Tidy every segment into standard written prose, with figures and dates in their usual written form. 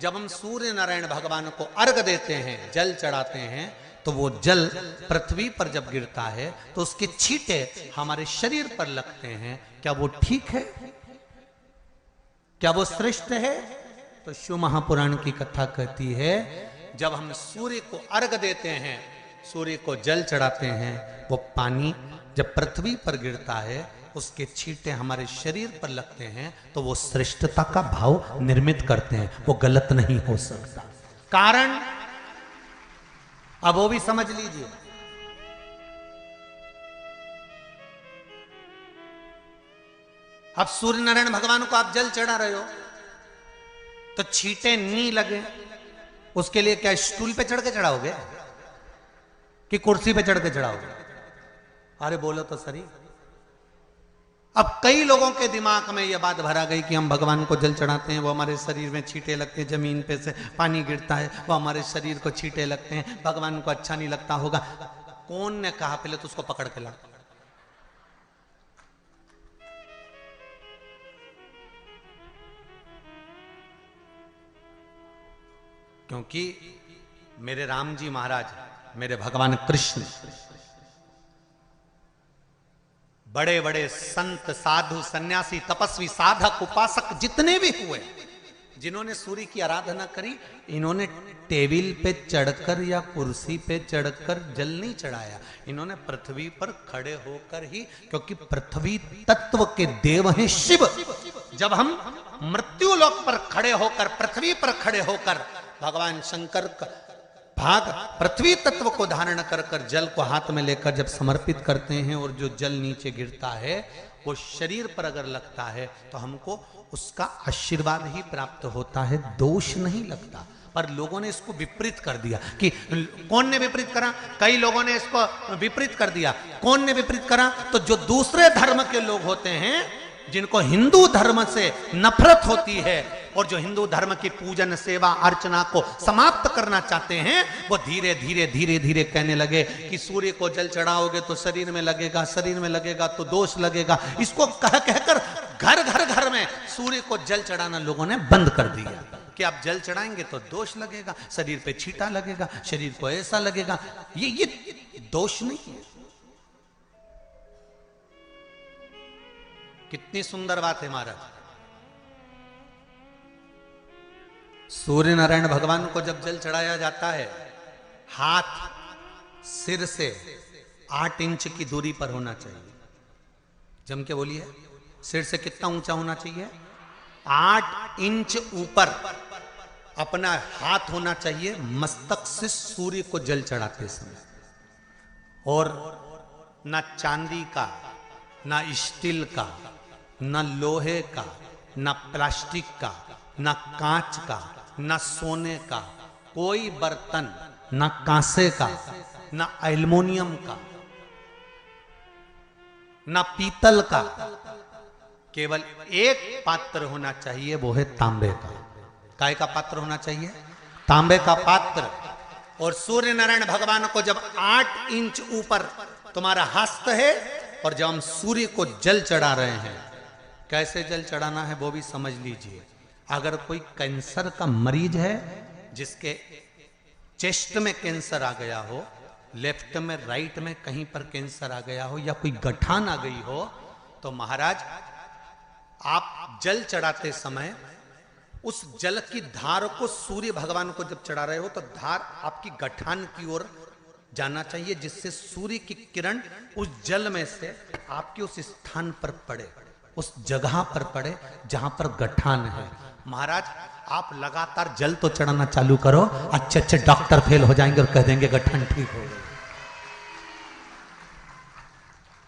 जब हम सूर्य नारायण भगवान को अर्घ देते हैं, जल चढ़ाते हैं, तो वो जल पृथ्वी पर जब गिरता है तो उसके छींटे हमारे शरीर पर लगते हैं। क्या वो ठीक है? क्या वो श्रेष्ठ है? तो शिव महापुराण की कथा कहती है, जब हम सूर्य को अर्घ देते हैं, सूर्य को जल चढ़ाते हैं, वो पानी जब पृथ्वी पर गिरता है, उसके छींटे हमारे शरीर पर लगते हैं, तो वो श्रेष्ठता का भाव निर्मित करते हैं। वो गलत नहीं हो सकता। कारण अब वो भी समझ लीजिए। अब सूर्य नारायण भगवान को आप जल चढ़ा रहे हो तो छींटे नहीं लगे, उसके लिए क्या स्टूल पे चढ़ के चढ़ाओगे कि कुर्सी पे चढ़ के चढ़ाओगे? अरे बोलो तो सही। अब कई लोगों के दिमाग में यह बात भरा गई कि हम भगवान को जल चढ़ाते हैं, वो हमारे शरीर में छींटे लगते हैं, जमीन पे से पानी गिरता है, वो हमारे शरीर को छींटे लगते हैं, भगवान को अच्छा नहीं लगता होगा। कौन ने कहा? पहले तो उसको पकड़ के ला। क्योंकि मेरे राम जी महाराज, मेरे भगवान कृष्ण, बड़े बड़े संत, साधु, सन्यासी, तपस्वी, साधक, उपासक जितने भी हुए, जिन्होंने सूर्य की आराधना करी, इन्होंने टेबल पे चढ़कर या कुर्सी पे चढ़कर जल नहीं चढ़ाया। इन्होंने पृथ्वी पर खड़े होकर ही, क्योंकि पृथ्वी तत्व के देव हैं शिव। जब हम मृत्यु लोक पर खड़े होकर, पृथ्वी पर खड़े होकर भगवान शंकर का भाग पृथ्वी तत्व को धारण कर कर जल को हाथ में लेकर जब समर्पित करते हैं, और जो जल नीचे गिरता है वो शरीर पर अगर लगता है तो हमको उसका आशीर्वाद ही प्राप्त होता है, दोष नहीं लगता। पर लोगों ने इसको विपरीत कर दिया। कि कौन ने विपरीत करा? कई लोगों ने इसको विपरीत कर दिया। कौन ने विपरीत करा? तो जो दूसरे धर्म के लोग होते हैं, जिनको हिंदू धर्म से नफरत होती है और जो हिंदू धर्म की पूजन, सेवा, अर्चना को समाप्त करना चाहते हैं, वो धीरे धीरे धीरे धीरे कहने लगे कि सूर्य को जल चढ़ाओगे तो शरीर में लगेगा, शरीर में लगेगा तो दोष लगेगा। इसको कह कहकर घर घर घर में सूर्य को जल चढ़ाना लोगों ने बंद कर दिया कि आप जल चढ़ाएंगे तो दोष लगेगा, शरीर पे छींटा लगेगा, शरीर को ऐसा लगेगा। ये दोष नहीं है। कितनी सुंदर बात है महाराज। सूर्य नारायण भगवान को जब जल चढ़ाया जाता है, हाथ सिर से 8 इंच की दूरी पर होना चाहिए। जम के बोलिए, सिर से कितना ऊंचा होना चाहिए? 8 इंच ऊपर अपना हाथ होना चाहिए मस्तक से सूर्य को जल चढ़ाते समय। और ना चांदी का, ना स्टील का, ना लोहे का, ना प्लास्टिक का, ना कांच का, ना सोने का कोई बर्तन, ना कांसे का, ना एल्युमिनियम का, ना पीतल का, केवल एक पात्र होना चाहिए, वो है तांबे का। काय का पात्र होना चाहिए? तांबे का पात्र। और सूर्य नारायण भगवान को जब 8 इंच ऊपर तुम्हारा हस्त है, और जब हम सूर्य को जल चढ़ा रहे हैं, कैसे जल चढ़ाना है वो भी समझ लीजिए। अगर कोई कैंसर का मरीज है, जिसके चेस्ट में कैंसर आ गया हो, लेफ्ट में, राइट में कहीं पर कैंसर आ गया हो, या कोई गठान आ गई हो, तो महाराज आप जल चढ़ाते समय उस जल की धार को सूर्य भगवान को जब चढ़ा रहे हो, तो धार आपकी गठान की ओर जाना चाहिए, जिससे सूर्य की किरण उस जल में से आपके उस स्थान पर पड़े, उस जगह पर पड़े जहां पर गठान है। महाराज आप लगातार जल तो चढ़ाना चालू करो, अच्छे अच्छे डॉक्टर फेल हो जाएंगे और कह देंगे गठान ठीक हो गई।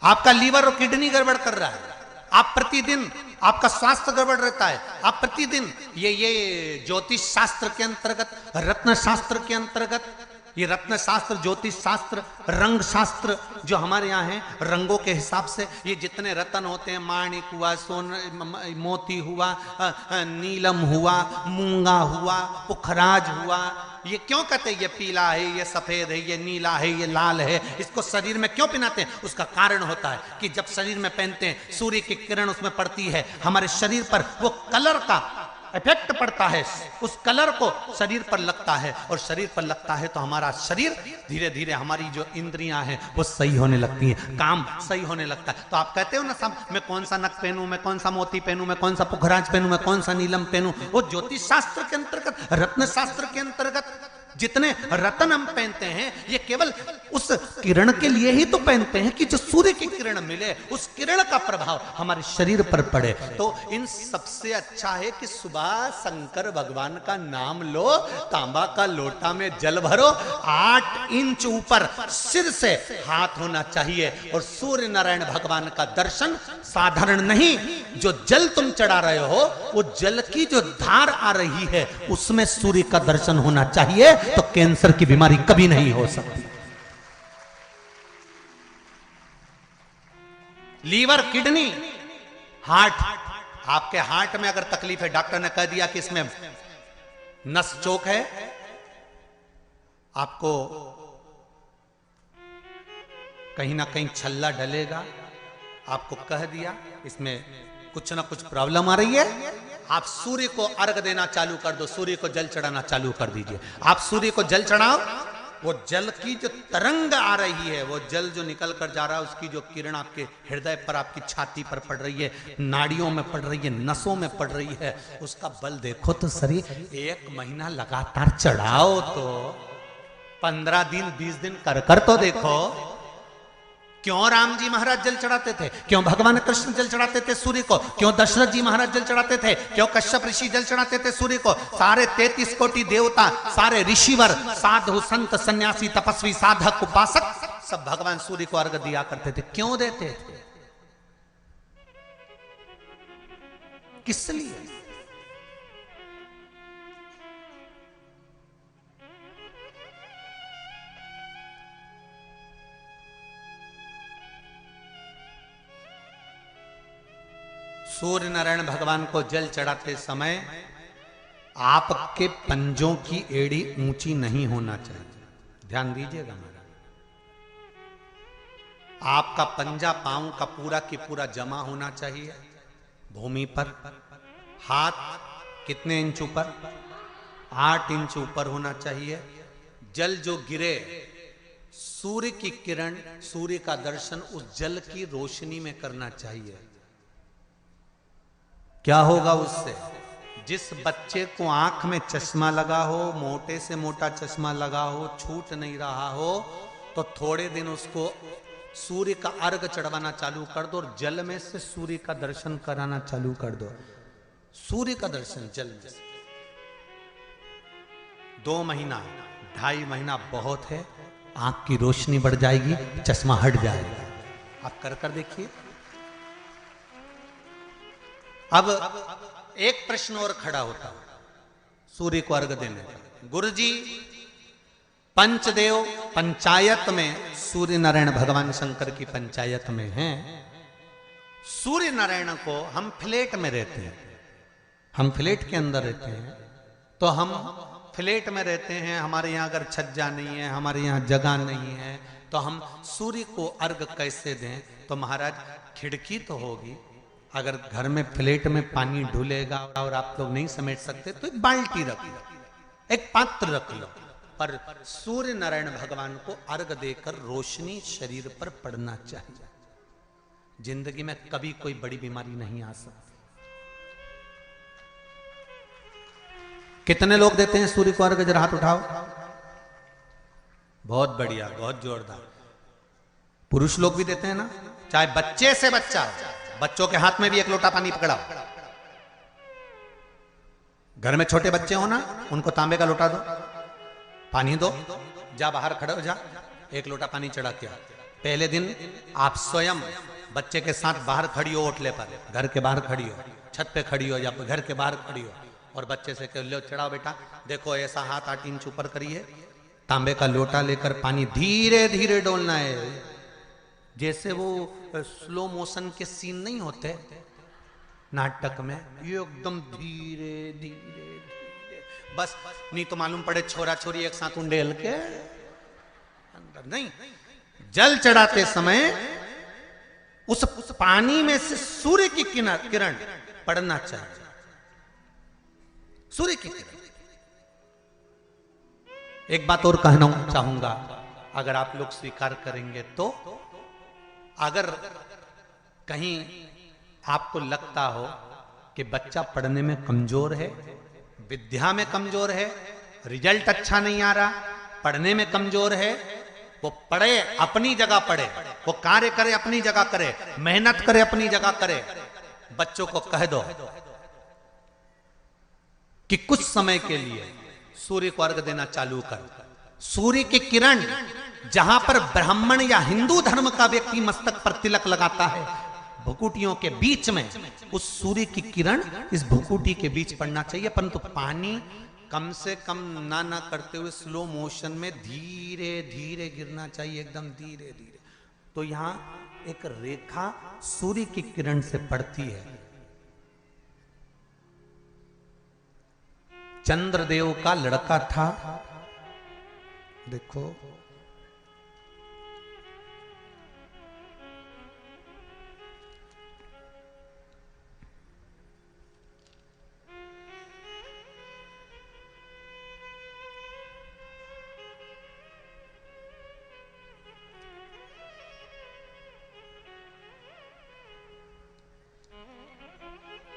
आपका लीवर और किडनी गड़बड़ कर रहा है, आप प्रतिदिन, आपका स्वास्थ्य गड़बड़ रहता है, आप प्रतिदिन ये ज्योतिष शास्त्र के अंतर्गत, रत्न शास्त्र के अंतर्गत, ये रत्न शास्त्र, ज्योतिष शास्त्र, रंग शास्त्र जो हमारे यहाँ है, रंगों के हिसाब से ये जितने रत्न होते हैं, माणिक हुआ, मोती हुआ, नीलम हुआ, मूंगा हुआ, पुखराज हुआ, ये क्यों कहते हैं ये पीला है, ये सफेद है, ये नीला है, ये लाल है, इसको शरीर में क्यों पहनाते हैं? उसका कारण होता है कि जब शरीर में पहनते हैं, सूर्य की किरण उसमें पड़ती है, हमारे शरीर पर वो कलर का इफेक्ट पड़ता है, उस कलर को शरीर पर लगता है, और शरीर पर लगता है तो हमारा शरीर धीरे धीरे, हमारी जो इंद्रियां हैं वो सही होने लगती हैं, काम सही होने लगता है। तो आप कहते हो ना सब, मैं कौन सा नक पहनूं, मैं कौन सा मोती पहनूं, मैं कौन सा पुखराज पहनूं, मैं कौन सा नीलम पहनूं, वो ज्योतिष शास्त्र के अंतर्गत, रत्न शास्त्र के अंतर्गत जितने रत्न हम पहनते हैं ये केवल उस किरण के लिए ही तो पहनते हैं कि जो सूर्य की किरण मिले, उस किरण का प्रभाव हमारे शरीर पर पड़े। तो इन सबसे अच्छा है कि सुबह शंकर भगवान का नाम लो, तांबा का लोटा में जल भरो, 8 इंच ऊपर सिर से हाथ होना चाहिए, और सूर्य नारायण भगवान का दर्शन साधारण नहीं, जो जल तुम चढ़ा रहे हो वो जल की जो धार आ रही है उसमें सूर्य का दर्शन होना चाहिए, तो कैंसर की बीमारी कभी नहीं हो सकती। लीवर, किडनी, हार्ट, आपके हार्ट में अगर तकलीफ है, डॉक्टर ने कह दिया कि इसमें नस चोक है, आपको कहीं ना कहीं छल्ला डलेगा, आपको कह दिया इसमें कुछ ना कुछ प्रॉब्लम आ रही है, आप सूर्य को अर्घ देना चालू कर दो, सूर्य को जल चढ़ाना चालू कर दीजिए। आप सूर्य को जल चढ़ाओ, वो जल की जो तरंग आ रही है, वो जल जो निकल कर जा रहा है, उसकी जो किरण आपके हृदय पर, आपकी छाती पर पड़ रही है, नाड़ियों में पड़ रही है, नसों में पड़ रही है, उसका बल देखो तो सही। 1 महीना लगातार चढ़ाओ, तो 15 दिन 20 दिन कर तो देखो। क्यों राम जी महाराज जल चढ़ाते थे, क्यों भगवान कृष्ण जल चढ़ाते थे सूर्य को, क्यों दशरथ जी महाराज जल चढ़ाते थे, क्यों कश्यप ऋषि जल चढ़ाते थे सूर्य को, सारे 33 कोटि देवता, सारे ऋषिवर, साधु संत सन्यासी तपस्वी साधक उपासक सब भगवान सूर्य को अर्घ दिया करते थे। क्यों देते थे, किस लिए? सूर्य नारायण भगवान को जल चढ़ाते समय आपके पंजों की एड़ी ऊंची नहीं होना चाहिए, ध्यान दीजिएगा मेरा। आपका पंजा पांव का पूरा की पूरा जमा होना चाहिए भूमि पर। हाथ कितने इंच ऊपर, 8 इंच ऊपर होना चाहिए। जल जो गिरे, सूर्य की किरण, सूर्य का दर्शन उस जल की रोशनी में करना चाहिए। क्या होगा उससे? जिस बच्चे को आंख में चश्मा लगा हो, मोटे से मोटा चश्मा लगा हो, छूट नहीं रहा हो, तो थोड़े दिन उसको सूर्य का अर्घ चढ़वाना चालू कर दो और जल में से सूर्य का दर्शन कराना चालू कर दो। सूर्य का दर्शन जल में से 2 महीना 2.5 महीना बहुत है, आंख की रोशनी बढ़ जाएगी, चश्मा हट जाएगा। आप कर देखिए। अब एक प्रश्न और खड़ा होता है सूर्य को अर्घ देने का। गुरुजी, पंचदेव पंचायत में सूर्य नारायण भगवान शंकर की पंचायत में हैं। सूर्य नारायण को हम फ्लैट में रहते हैं, हम फ्लैट के अंदर रहते हैं, तो हम फ्लैट में रहते हैं, हमारे यहाँ अगर छज्जा नहीं है, हमारे यहाँ जगह नहीं है, तो हम सूर्य को अर्घ कैसे दें? तो महाराज खिड़की तो होगी, अगर घर में फ्लैट में पानी ढुलेगा और आप लोग नहीं समेट सकते तो एक बाल्टी रख लो, एक पात्र रख लो, पर सूर्य नारायण भगवान को अर्घ देकर रोशनी शरीर पर पड़ना चाहिए। जिंदगी में कभी कोई बड़ी बीमारी नहीं आ सकती। कितने लोग देते हैं सूर्य को अर्घ? जरा हाथ उठाओ। बहुत बढ़िया, बहुत जोरदार। पुरुष लोग भी देते हैं ना, चाहे बच्चे से बच्चा, बच्चों के हाथ में भी 1 लोटा पानी पकड़ाओ। घर में छोटे बच्चे हो ना, उनको तांबे का लोटा दो, पानी दो, जा बाहर खड़े हो जा, 1 लोटा पानी चढ़ा के। पहले दिन आप स्वयं बच्चे के साथ बाहर खड़ी हो, ओटले पर, घर के बाहर खड़ी हो, छत पे खड़ी हो या घर के बाहर खड़ी हो, और बच्चे से कह लो चढ़ाओ बेटा, देखो ऐसा हाथ 8 इंच ऊपर करिए, तांबे का लोटा लेकर पानी धीरे धीरे डोलना है। जैसे वो स्लो मोशन के सीन नहीं होते नाटक में, ये एकदम धीरे धीरे धीरे, बस नहीं तो मालूम पड़े छोरा छोरी एक साथ उंडेल के अंदर नहीं। जल चढ़ाते समय उस पानी में से सूर्य की किरण पड़ना चाहिए। सूर्य की किरण। एक बात और कहना चाहूंगा, अगर आप लोग स्वीकार करेंगे तो, अगर कहीं आपको लगता हो कि बच्चा पढ़ने में कमजोर है, विद्या में कमजोर है, रिजल्ट अच्छा नहीं आ रहा, पढ़ने में कमजोर है, वो पढ़े, अपनी जगह पढ़े, वो कार्य करे, अपनी जगह करे, मेहनत करे, अपनी जगह करे। बच्चों को कह दो कि कुछ समय के लिए सूर्य को अर्घ देना चालू कर। सूर्य की किरण जहां पर ब्राह्मण या हिंदू धर्म का व्यक्ति मस्तक पर तिलक लगाता है, भुकुटियों के बीच में उस सूर्य की किरण इस भुकुटी के बीच पड़ना चाहिए, परंतु पानी कम से कम ना करते हुए स्लो मोशन में धीरे धीरे गिरना चाहिए, एकदम धीरे धीरे। तो यहां एक रेखा सूर्य की किरण से पड़ती है। चंद्रदेव का लड़का था, देखो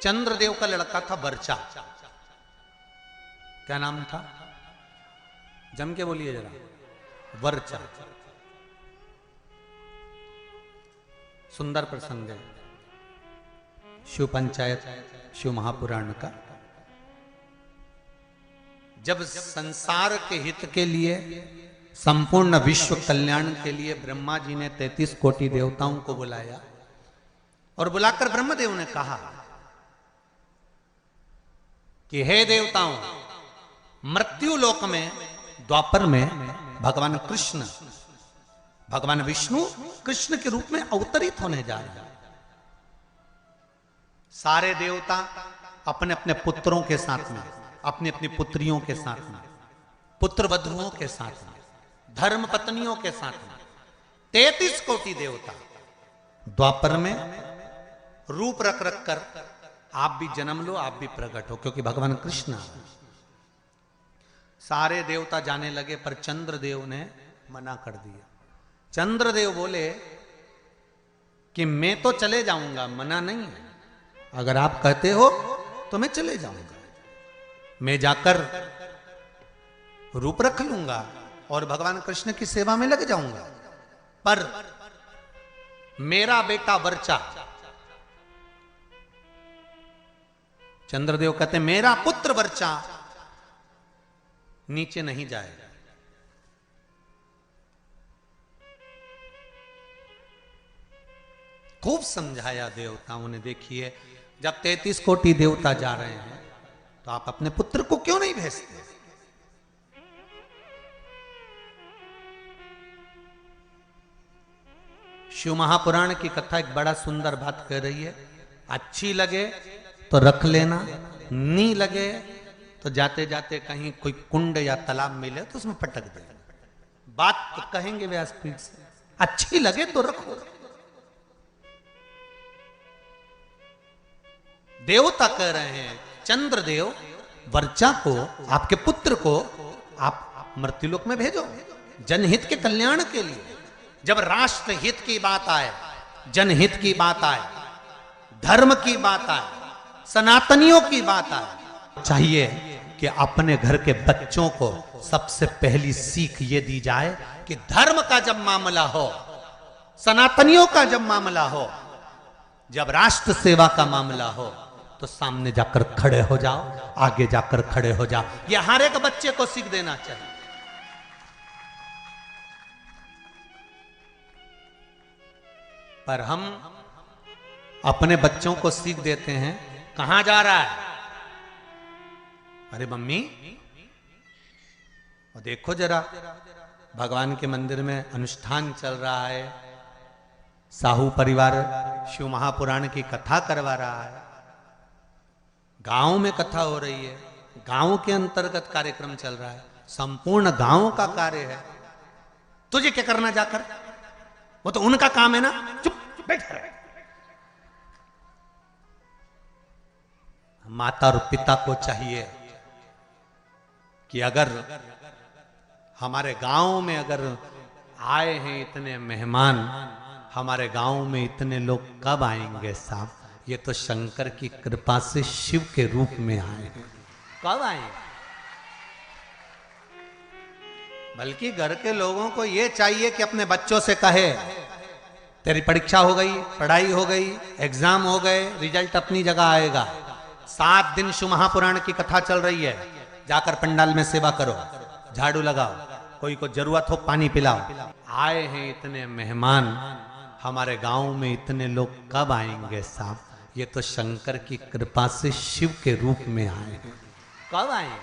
चंद्रदेव का लड़का था वर्चा। क्या नाम था? जम के बोलिए जरा। वर्चा। सुंदर प्रसंग है शिव पंचायत, शिव महापुराण का। जब संसार के हित के लिए, संपूर्ण विश्व कल्याण के लिए ब्रह्मा जी ने 33 कोटि देवताओं को बुलाया, और बुलाकर ब्रह्मदेव ने कहा कि हे देवताओं, मृत्यु लोक में, द्वापर में भगवान कृष्ण, भगवान विष्णु कृष्ण के रूप में अवतरित होने जा रहे हैं। सारे देवता अपने अपने पुत्रों के साथ में, अपनी अपनी पुत्रियों के साथ में, पुत्र वधुओं के साथ में, धर्म पत्नियों के साथ में, 33 कोटि देवता द्वापर में रूप रख रख कर, आप भी जन्म लो, आप भी प्रकट हो, क्योंकि भगवान कृष्ण। सारे देवता जाने लगे, पर चंद्रदेव ने मना कर दिया। चंद्रदेव बोले कि मैं तो चले जाऊंगा, मना नहीं है, अगर आप कहते हो तो मैं चले जाऊंगा, मैं जाकर रूप रख लूंगा और भगवान कृष्ण की सेवा में लग जाऊंगा, पर मेरा बेटा वर्चा, चंद्रदेव कहते मेरा पुत्र वर्चा नीचे नहीं जाएगा। खूब समझाया देवताओं ने। देखिए, जब 33 कोटि देवता जा रहे हैं तो आप अपने पुत्र को क्यों नहीं भेजते? शिव महापुराण की कथा एक बड़ा सुंदर बात कह रही है, अच्छी लगे तो रख लेना, नहीं लगे तो जाते जाते कहीं कोई कुंड या तालाब मिले तो उसमें पटक दे। बात तो कहेंगे व्यासपीठ से, अच्छी लगे तो रखो। देवता कह रहे हैं, चंद्रदेव वर्चा को, आपके पुत्र को आप मृत्युलोक में भेजो, जनहित के कल्याण के लिए। जब राष्ट्र हित की बात आए, जनहित की बात आए, धर्म की बात आए, सनातनियों की बात आए, चाहिए कि अपने घर के बच्चों को सबसे पहली सीख ये दी जाए कि धर्म का जब मामला हो, सनातनियों का जब मामला हो, जब राष्ट्र सेवा का मामला हो, तो सामने जाकर खड़े हो जाओ, आगे जाकर खड़े हो जाओ। यह हर एक बच्चे को सीख देना चाहिए। पर हम अपने बच्चों को सीख देते हैं, कहां जा रहा है? अरे मम्मी, और देखो जरा, भगवान के मंदिर में अनुष्ठान चल रहा है, साहू परिवार शिव महापुराण की कथा करवा रहा है, गांव में कथा हो रही है, गांव के अंतर्गत कार्यक्रम चल रहा है, संपूर्ण गांव का कार्य है, तुझे क्या करना जाकर? वो तो उनका काम है ना, चुप बैठ रहे। माता और पिता को चाहिए कि अगर हमारे गांव में अगर आए हैं इतने मेहमान, हमारे गांव में इतने लोग कब आएंगे साहब? ये तो शंकर की कृपा से शिव के रूप में आए हैं। कब आएंगे? बल्कि घर के लोगों को ये चाहिए कि अपने बच्चों से कहे, तेरी परीक्षा हो गई, पढ़ाई हो गई, एग्जाम हो गए, रिजल्ट अपनी जगह आएगा। 7 दिन शिव महापुराण की कथा चल रही है, जाकर पंडाल में सेवा करो, झाड़ू लगाओ, कोई को जरूरत हो पानी पिलाओ। आए हैं इतने मेहमान, हमारे गांव में इतने लोग कब आएंगे साहब? ये तो शंकर की कृपा से शिव के रूप में आए हैं। कब आएंगे?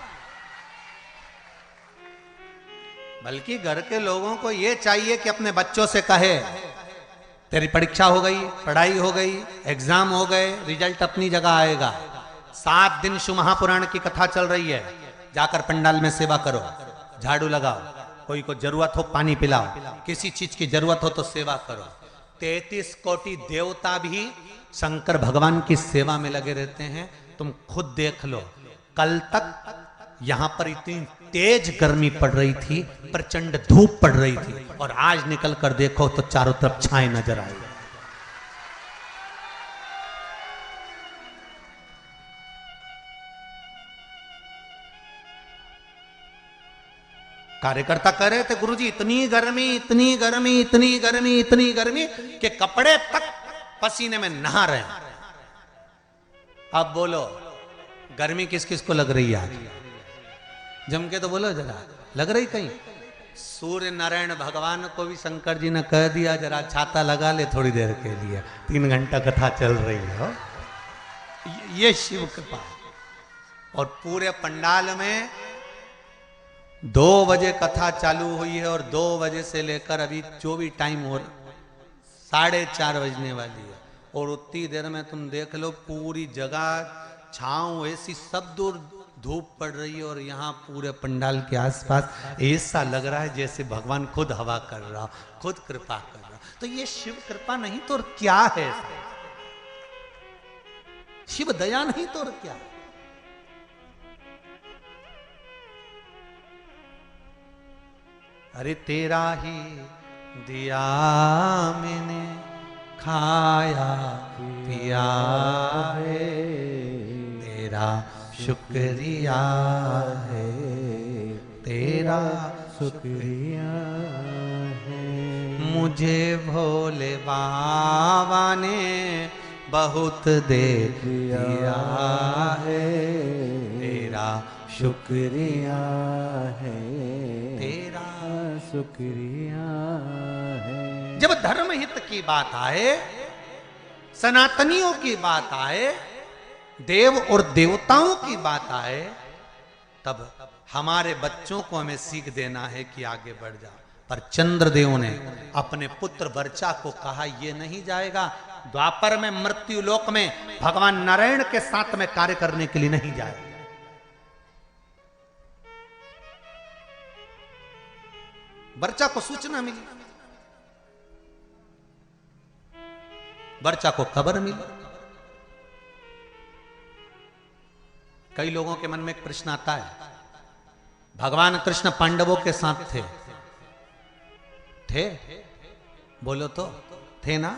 बल्कि घर के लोगों को ये चाहिए कि अपने बच्चों से कहे, तेरी परीक्षा हो गई, पढ़ाई हो गई, एग्जाम हो गए, रिजल्ट अपनी जगह आएगा। 7 दिन शिव महापुराण की कथा चल रही है, जाकर पंडाल में सेवा करो, झाड़ू लगाओ, कोई को जरूरत हो पानी पिलाओ, किसी चीज की जरूरत हो तो सेवा करो। 33 कोटि देवता भी शंकर भगवान की सेवा में लगे रहते हैं। तुम खुद देख लो, कल तक यहां पर इतनी तेज गर्मी पड़ रही थी, प्रचंड धूप पड़ रही थी, और आज निकल कर देखो तो चारों तरफ छाए नजर आई। कार्यकर्ता कह रहे थे, गुरुजी इतनी गर्मी, इतनी गर्मी, इतनी गर्मी, इतनी गर्मी कि कपड़े तक पसीने में नहा रहे हैं। अब बोलो, गर्मी किस किस को लग रही है आज? जम के तो बोलो जरा, लग रही कहीं? सूर्य नारायण भगवान को भी शंकर जी ने कह दिया, जरा छाता लगा ले थोड़ी देर के लिए, 3 घंटा कथा चल रही है। ये शिव कृपा। और पूरे पंडाल में 2 बजे कथा चालू हुई है, और 2 बजे से लेकर अभी जो भी टाइम हो 4:30 बजने वाली है, और उतनी देर में तुम देख लो पूरी जगह छांव ऐसी, सब दूर धूप पड़ रही है, और यहाँ पूरे पंडाल के आसपास ऐसा लग रहा है जैसे भगवान खुद हवा कर रहा, खुद कृपा कर रहा। तो ये शिव कृपा नहीं तो और क्या है? शिव दया नहीं तो और क्या? अरे तेरा ही दिया मैंने खाया पिया है, तेरा शुक्रिया है, तेरा शुक्रिया है। मुझे भोले बाबा ने बहुत दे दिया है, तेरा शुक्रिया है, तेरा शुक्रिया है। जब धर्म हित की बात आए, सनातनियों की बात आए, देव और देवताओं की बात आए, तब हमारे बच्चों को हमें सीख देना है कि आगे बढ़ जा। पर चंद्रदेव ने अपने पुत्र वर्चा को कहा, यह नहीं जाएगा। द्वापर में मृत्यु लोक में भगवान नारायण के साथ में कार्य करने के लिए नहीं जाएगा। वर्चा को सूचना मिली, वर्चा को खबर मिली। कई लोगों के मन में एक प्रश्न आता है, भगवान कृष्ण पांडवों के साथ थे? बोलो तो, थे ना?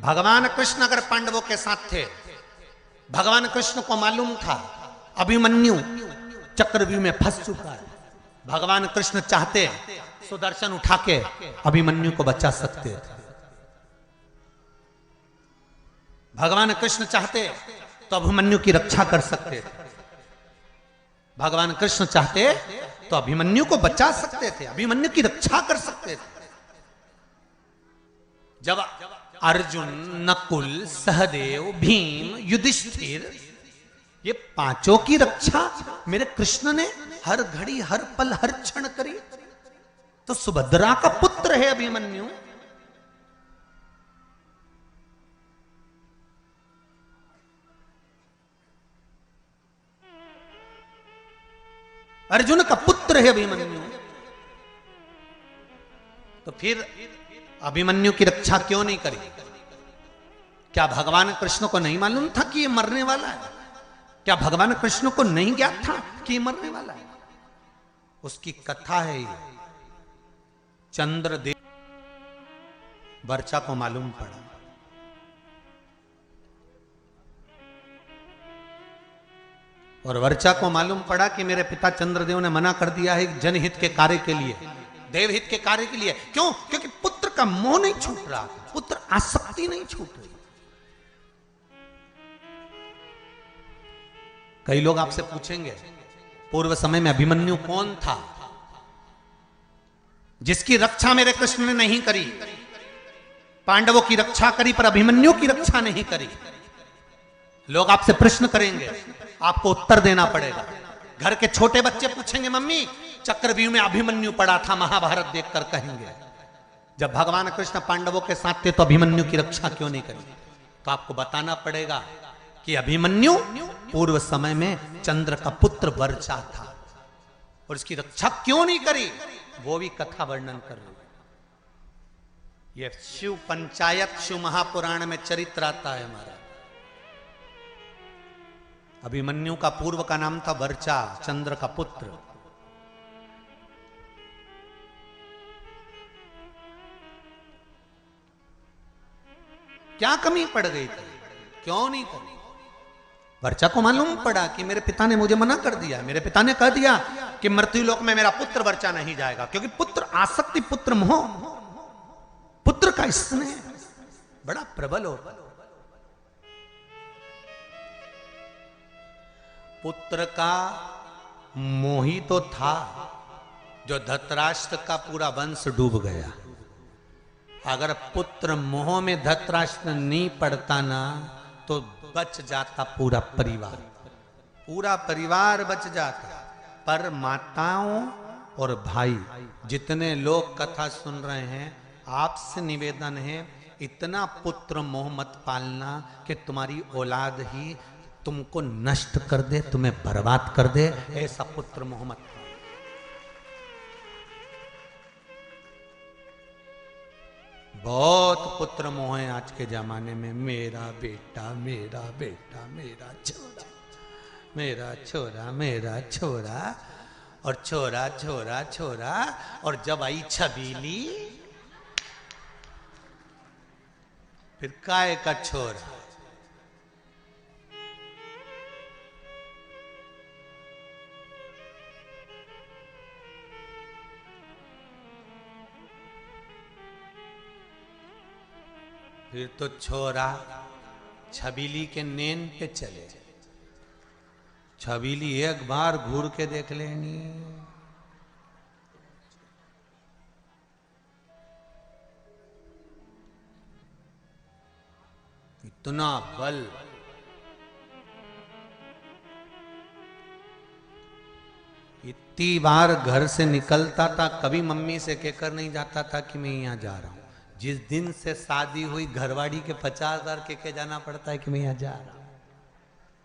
भगवान कृष्ण अगर पांडवों के साथ थे, भगवान कृष्ण को मालूम था अभिमन्यु चक्रव्यूह में फंस चुका है, भगवान कृष्ण चाहते सुदर्शन उठा के अभिमन्यु को बचा सकते थे। भगवान कृष्ण चाहते तो अभिमन्यु की रक्षा कर सकते थे। भगवान कृष्ण चाहते तो अभिमन्यु को बचा सकते थे, अभिमन्यु की रक्षा कर सकते थे। जब अर्जुन, नकुल, सहदेव, भीम, युधिष्ठिर, ये 5 की रक्षा मेरे कृष्ण ने हर घड़ी, हर पल, हर क्षण करी, तो सुभद्रा का पुत्र है अभिमन्यु। अर्जुन का पुत्र है अभिमन्यु, तो फिर अभिमन्यु की रक्षा क्यों नहीं करी? क्या भगवान कृष्ण को नहीं मालूम था कि ये मरने वाला है? क्या भगवान कृष्ण को नहीं ज्ञात था कि ये मरने वाला है? उसकी कथा है ये। चंद्रदेव वर्चा को मालूम पड़ा, और वर्चा को मालूम पड़ा कि मेरे पिता चंद्रदेव ने मना कर दिया है जनहित के कार्य के लिए, देवहित के कार्य के लिए। क्यों? क्योंकि पुत्र का मोह नहीं छूट रहा, पुत्र आसक्ति नहीं छूट रही। कई लोग आपसे पूछेंगे पूर्व समय में अभिमन्यु कौन था जिसकी रक्षा मेरे कृष्ण ने नहीं करी? पांडवों की रक्षा करी पर अभिमन्यु की रक्षा नहीं करी। लोग आपसे प्रश्न करेंगे, आपको उत्तर देना पड़ेगा। घर के छोटे बच्चे पूछेंगे, मम्मी चक्रव्यूह में अभिमन्यु पड़ा था, महाभारत देखकर कहेंगे जब भगवान कृष्ण पांडवों के साथ थे तो अभिमन्यु की रक्षा क्यों नहीं करी? तो आपको बताना पड़ेगा कि अभिमन्यु पूर्व समय में चंद्र का पुत्र वर्चा था और इसकी रक्षा क्यों नहीं करी, वो भी कथा वर्णन कर रही है। ये शिव पंचायत, शिव महापुराण में चरित्र आता है हमारा। अभिमन्यु का पूर्व का नाम था वर्चा, चंद्र का पुत्र। क्या कमी पड़ गई थी, क्यों नहीं करी? वर्चा को मालूम पड़ा कि मेरे पिता ने मुझे मना कर दिया, मेरे पिता ने कह दिया कि मृत्युलोक में मेरा पुत्र वर्चा नहीं जाएगा, क्योंकि पुत्र आसक्ति, पुत्र मोह, पुत्र का स्नेह बड़ा प्रबल होगा। पुत्र का मोही तो था जो धृतराष्ट्र का पूरा वंश डूब गया। अगर पुत्र मोह में धृतराष्ट्र नहीं पड़ता ना तो बच जाता पूरा परिवार, पूरा परिवार बच जाता। पर माताओं और भाई जितने लोग कथा सुन रहे हैं, आपसे निवेदन है इतना पुत्र मोह मत पालना कि तुम्हारी औलाद ही तुमको नष्ट कर दे, तुम्हें बर्बाद कर दे। ऐसा पुत्र मोह मत पालना। बहुत पुत्र मोह है आज के जमाने में, मेरा बेटा, मेरा बेटा, मेरा छोरा, मेरा छोरा, मेरा छोरा, और छोरा छोरा छोरा, और जब आई छबीली फिर काय का छोरा। फिर तो छोरा छबीली के नेन पे चले, छबीली एक बार घूर के देख लेनी, इतना बल। इतनी बार घर से निकलता था, कभी मम्मी से कहकर नहीं जाता था कि मैं यहाँ जा रहा हूं। जिस दिन से शादी हुई घरवाड़ी के 50,000 के जाना पड़ता है कि मैं यहाँ जा रहा हूं।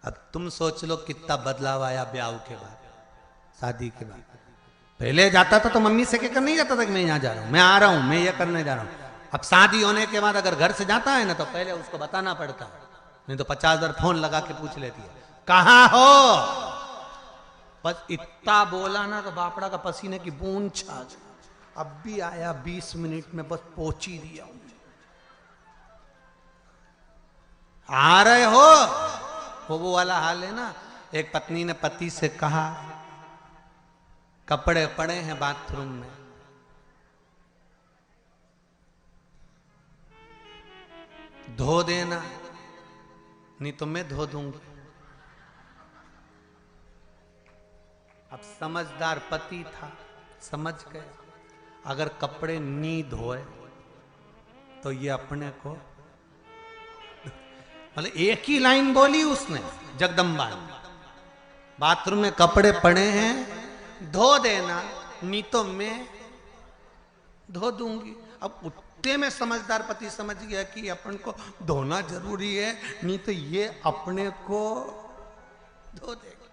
अब तुम सोच लो कितना बदलाव आया ब्याह के बाद, शादी के बाद। पहले जाता था तो मम्मी से कहकर नहीं जाता था कि मैं यहाँ जा रहा हूं, मैं आ रहा हूं, मैं ये करने जा रहा हूं। अब शादी होने के बाद अगर घर से जाता है ना तो पहले उसको बताना पड़ता है, नहीं तो 50,000 फोन लगा के पूछ लेती है कहाँ हो। बस इतना बोला ना तो बापड़ा का पसीने की बूंद छा। अब भी आया 20 मिनट में, बस पहुंच ही दिया हूं। आ रहे हो वो वाला हाल है ना। एक पत्नी ने पति से कहा कपड़े पड़े हैं बाथरूम में, धो देना, नहीं तो मैं धो दूंगी। अब समझदार पति था, समझ गया अगर कपड़े नहीं धोए तो ये अपने को, मतलब एक ही लाइन बोली उसने जगदम्बा ने, बाथरूम में कपड़े पड़े हैं धो देना, नहीं तो मैं धो दूंगी। अब उतने में समझदार पति समझ गया कि अपन को धोना जरूरी है, नहीं तो ये अपने को धो देगा।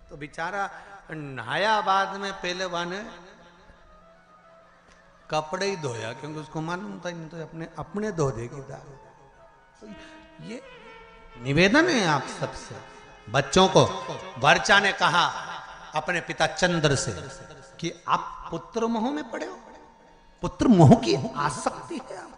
तो बेचारा नहाया बाद में, पहले वाने कपड़े ही धोया क्योंकि उसको मालूम था नहीं तो अपने धो देगी दारू। तो ये निवेदन है आप सबसे। बच्चों को वर्चा ने कहा अपने पिता चंद्र से कि आप पुत्र मोह में पड़े हो, पुत्र मोह की आसक्ति है आप।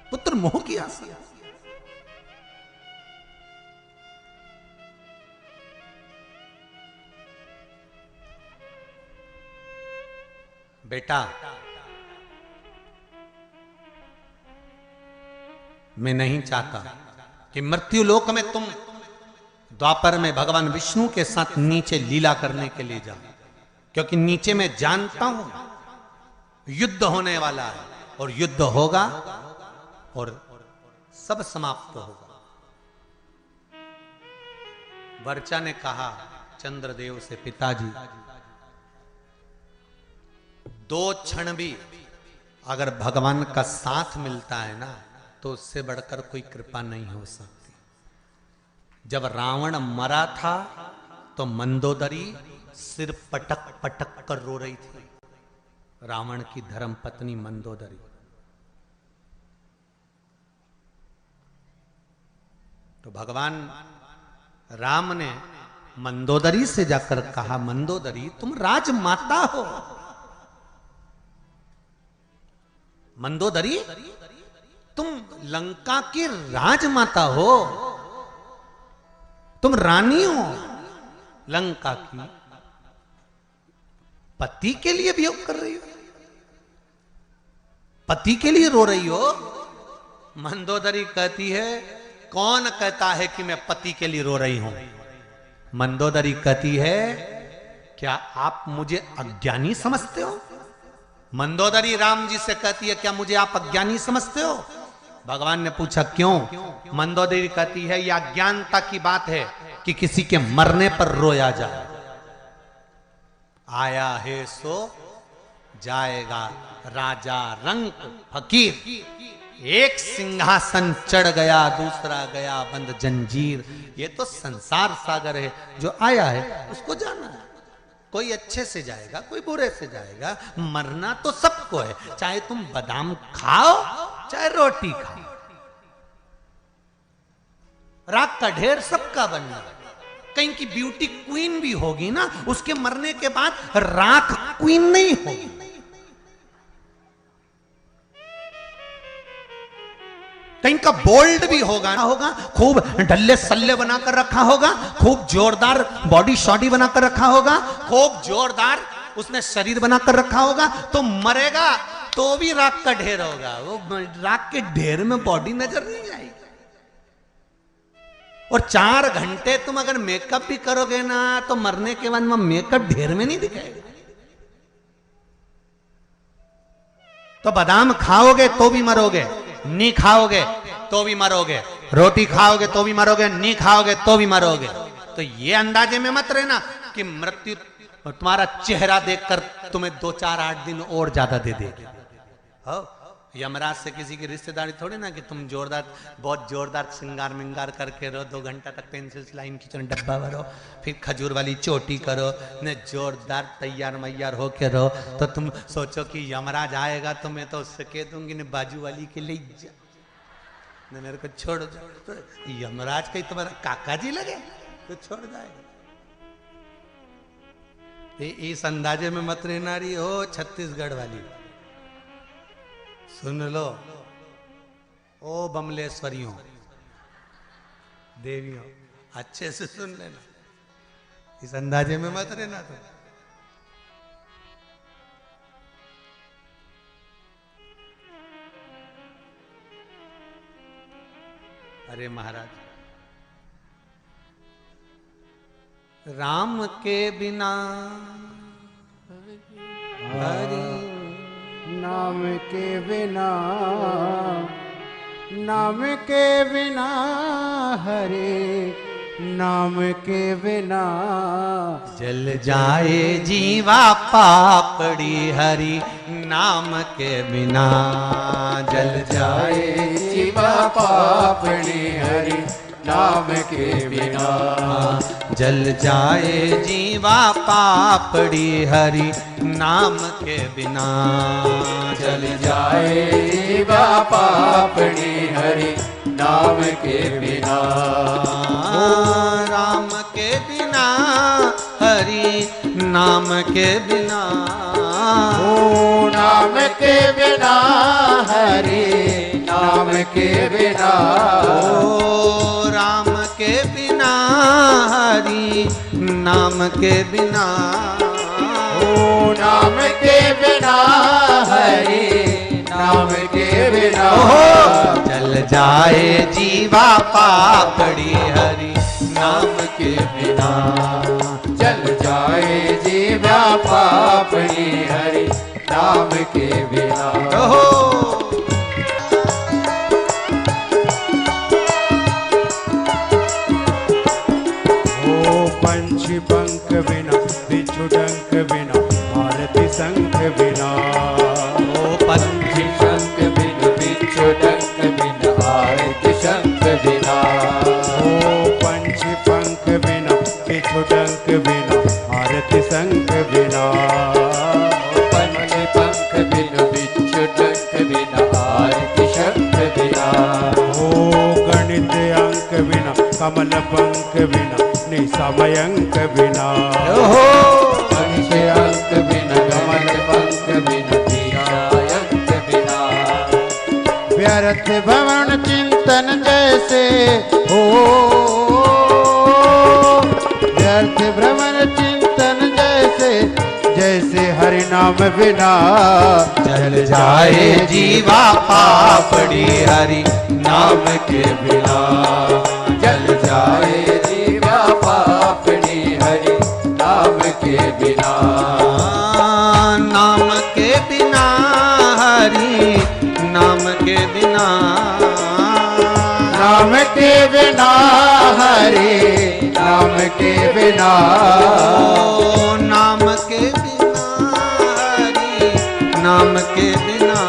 पुत्र मोह की आसक्ति। बेटा, मैं नहीं चाहता कि मृत्यु लोक में तुम द्वापर में भगवान विष्णु के साथ नीचे लीला करने के लिए जाओ, क्योंकि नीचे मैं जानता हूं युद्ध होने वाला है और युद्ध होगा और सब समाप्त होगा। वर्चा ने कहा चंद्रदेव से, पिताजी, दो क्षण भी अगर भगवान का साथ मिलता है ना, तो उससे बढ़कर कोई कृपा नहीं हो सकती। जब रावण मरा था तो मंदोदरी सिर पटक पटक कर रो रही थी, रावण की धर्म पत्नी मंदोदरी। तो भगवान राम ने मंदोदरी से जाकर कहा, मंदोदरी तुम राजमाता हो, मंदोदरी तुम लंका की राजमाता हो, तुम रानी हो लंका की, पति के लिए वियोग कर रही हो, पति के लिए रो रही हो। मंदोदरी कहती है, कौन कहता है कि मैं पति के लिए रो रही हूं? मंदोदरी कहती है, क्या आप मुझे अज्ञानी समझते हो? मंदोदरी राम जी से कहती है, क्या मुझे आप अज्ञानी समझते हो? भगवान ने पूछा क्यों? मंदोदरी कहती है, यह अज्ञानता की बात है कि किसी के मरने पर रोया जाए। आया है सो जाएगा राजा रंक फकीर, एक सिंहासन चढ़ गया दूसरा गया बंद जंजीर। ये तो संसार सागर है, जो आया है उसको जाना है। कोई अच्छे से जाएगा, कोई बुरे से जाएगा, मरना तो सबको है, चाहे तुम बादाम खाओ चाहे रोटी खाओ, राख का ढेर सबका बनना। कहीं की ब्यूटी क्वीन भी होगी ना, उसके मरने के बाद राख क्वीन नहीं होगी। कहीं का बोल्ड भी होगा खूब ढल्ले सल्ले बनाकर रखा होगा, खूब जोरदार बॉडी शॉडी बनाकर रखा होगा, खूब जोरदार उसने शरीर बनाकर रखा होगा, तो मरेगा तो भी राख का ढेर होगा। वो राख के ढेर में बॉडी नजर नहीं आएगी। और 4 घंटे तुम अगर मेकअप भी करोगे ना, तो मरने के बाद में मेकअप ढेर में नहीं दिखाएगा। तो बादाम खाओगे तो भी मरोगे, नहीं खाओगे तो भी मरोगे, रोटी खाओगे तो भी मरोगे, नहीं खाओगे तो भी मरोगे। तो ये अंदाजे में मत रहना कि मृत्यु तुम्हारा चेहरा देखकर तुम्हें 2-4-8 दिन और ज्यादा दे देगी। हो यमराज से किसी की रिश्तेदारी थोड़ी ना कि तुम जोरदार बहुत जोरदार श्रृंगार मिंगार करके रहो, 2 घंटा तक पेंसिल लाइन खींचो, डब्बा भरो, फिर खजूर वाली चोटी करो, ने जोरदार तैयार मैयार होके रहो। तो तुम सोचो कि यमराज आएगा तो मैं तो उससे कह दूंगी ने बाजू वाली के ले जा, ने मेरे को छोड़ जाओ। तो यमराज का तुम्हारा काका जी लगे तो छोड़ जाएगा। इस अंदाजे में मत रहना रही हो छत्तीसगढ़ वाली। सुन लो ओ बमलेश्वरियों देवियों, अच्छे से सुन लेना, इस अंदाजे में मत रहना। तो अरे महाराज, राम के बिना हरि नाम के बिना, नाम के बिना हरे, नाम के बिना जल जाए जीवा पापड़ी हरि, नाम के बिना जल जाए जीवा पापड़ी हरि, नाम के बिना। जल जाए जीवा पापड़ी हरि नाम के बिना। जल जाए जीवा पापड़ी हरि नाम के बिना। राम के बिना हरि नाम के बिना। ओ नाम के बिना हरि नाम के बिना। ओ राम के बिना हरि नाम के बिना। ओ नाम के बिना हरि नाम के बिना। जल जाए जीवा पापड़ी हरि नाम के बिना। जल जाए जीवा पापड़ी हरि नाम के बिना। पंछी पंख बिना बिच्छू डंक बिना आरती शंख बिना। ओ पंछी शंख बिना बिच्छू डंक बिना आरती शंख बिना। ओ पंछी पंख बिना बिच्छू डंक बिना आरती शंख बिना। पंछी पंख बिना बिच्छू डंक बिना आरती शंख बिना। ओ गणित अंक बिना कमल पंख बिना निसमयंक बिना। मनुष्य अंक बिना कमल पंख बिना निसमयंक बिना। व्यर्थ भवन चिंतन जैसे हो व्यर्थ भ्रमण चिंतन जैसे जैसे हरि नाम बिना। जल जाए जीवा पापड़ी हरि नाम के बिना। जल जाए जीवा पापड़ी हरि नाम के बिना। नाम के बिना हरि नाम के बिना। नाम के बिना हरि नाम के बिना। ओ नाम के बिना हरि नाम के बिना।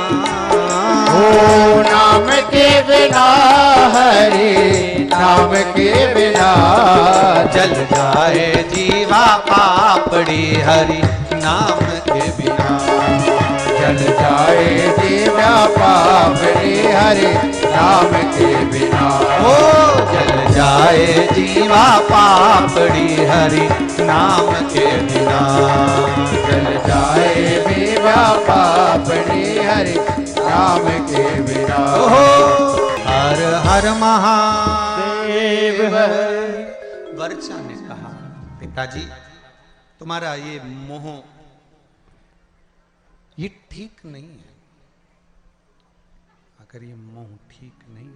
ओ नाम के बिना हरि नाम के बिना। जल जाए जीवा पापड़ी हरि नाम के बिना। जल जाए जीवा पापड़ी हरि नाम के बिना। ओ जल जाए जीवा पापड़ी हरि नाम के बिना। जल जाए जीवा पापड़ी हरि नाम के बिना। हर हर महादेव। वर्षा ने कहा पिताजी तुम्हारा ये मोह ये ठीक नहीं है। अगर ये मोह ठीक नहीं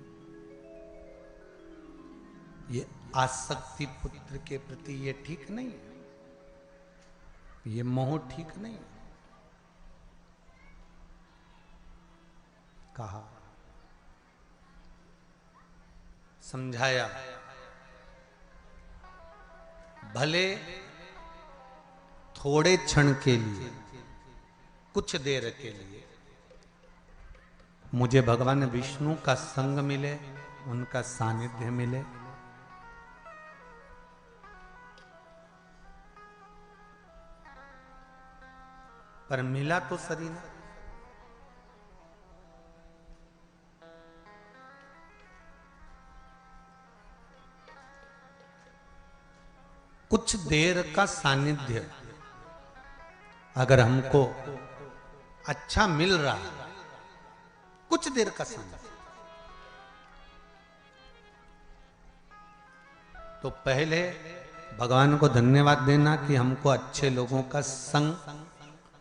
ये आसक्ति पुत्र के प्रति ये ठीक नहीं है। ये मोह ठीक नहीं है। कहा समझाया भले थोड़े क्षण के लिए कुछ देर के लिए मुझे भगवान विष्णु का संग मिले उनका सानिध्य मिले पर मिला तो शरीर कुछ देर का सानिध्य अगर हमको अच्छा मिल रहा है कुछ देर का सानिध्य तो पहले भगवान को धन्यवाद देना कि हमको अच्छे लोगों का संग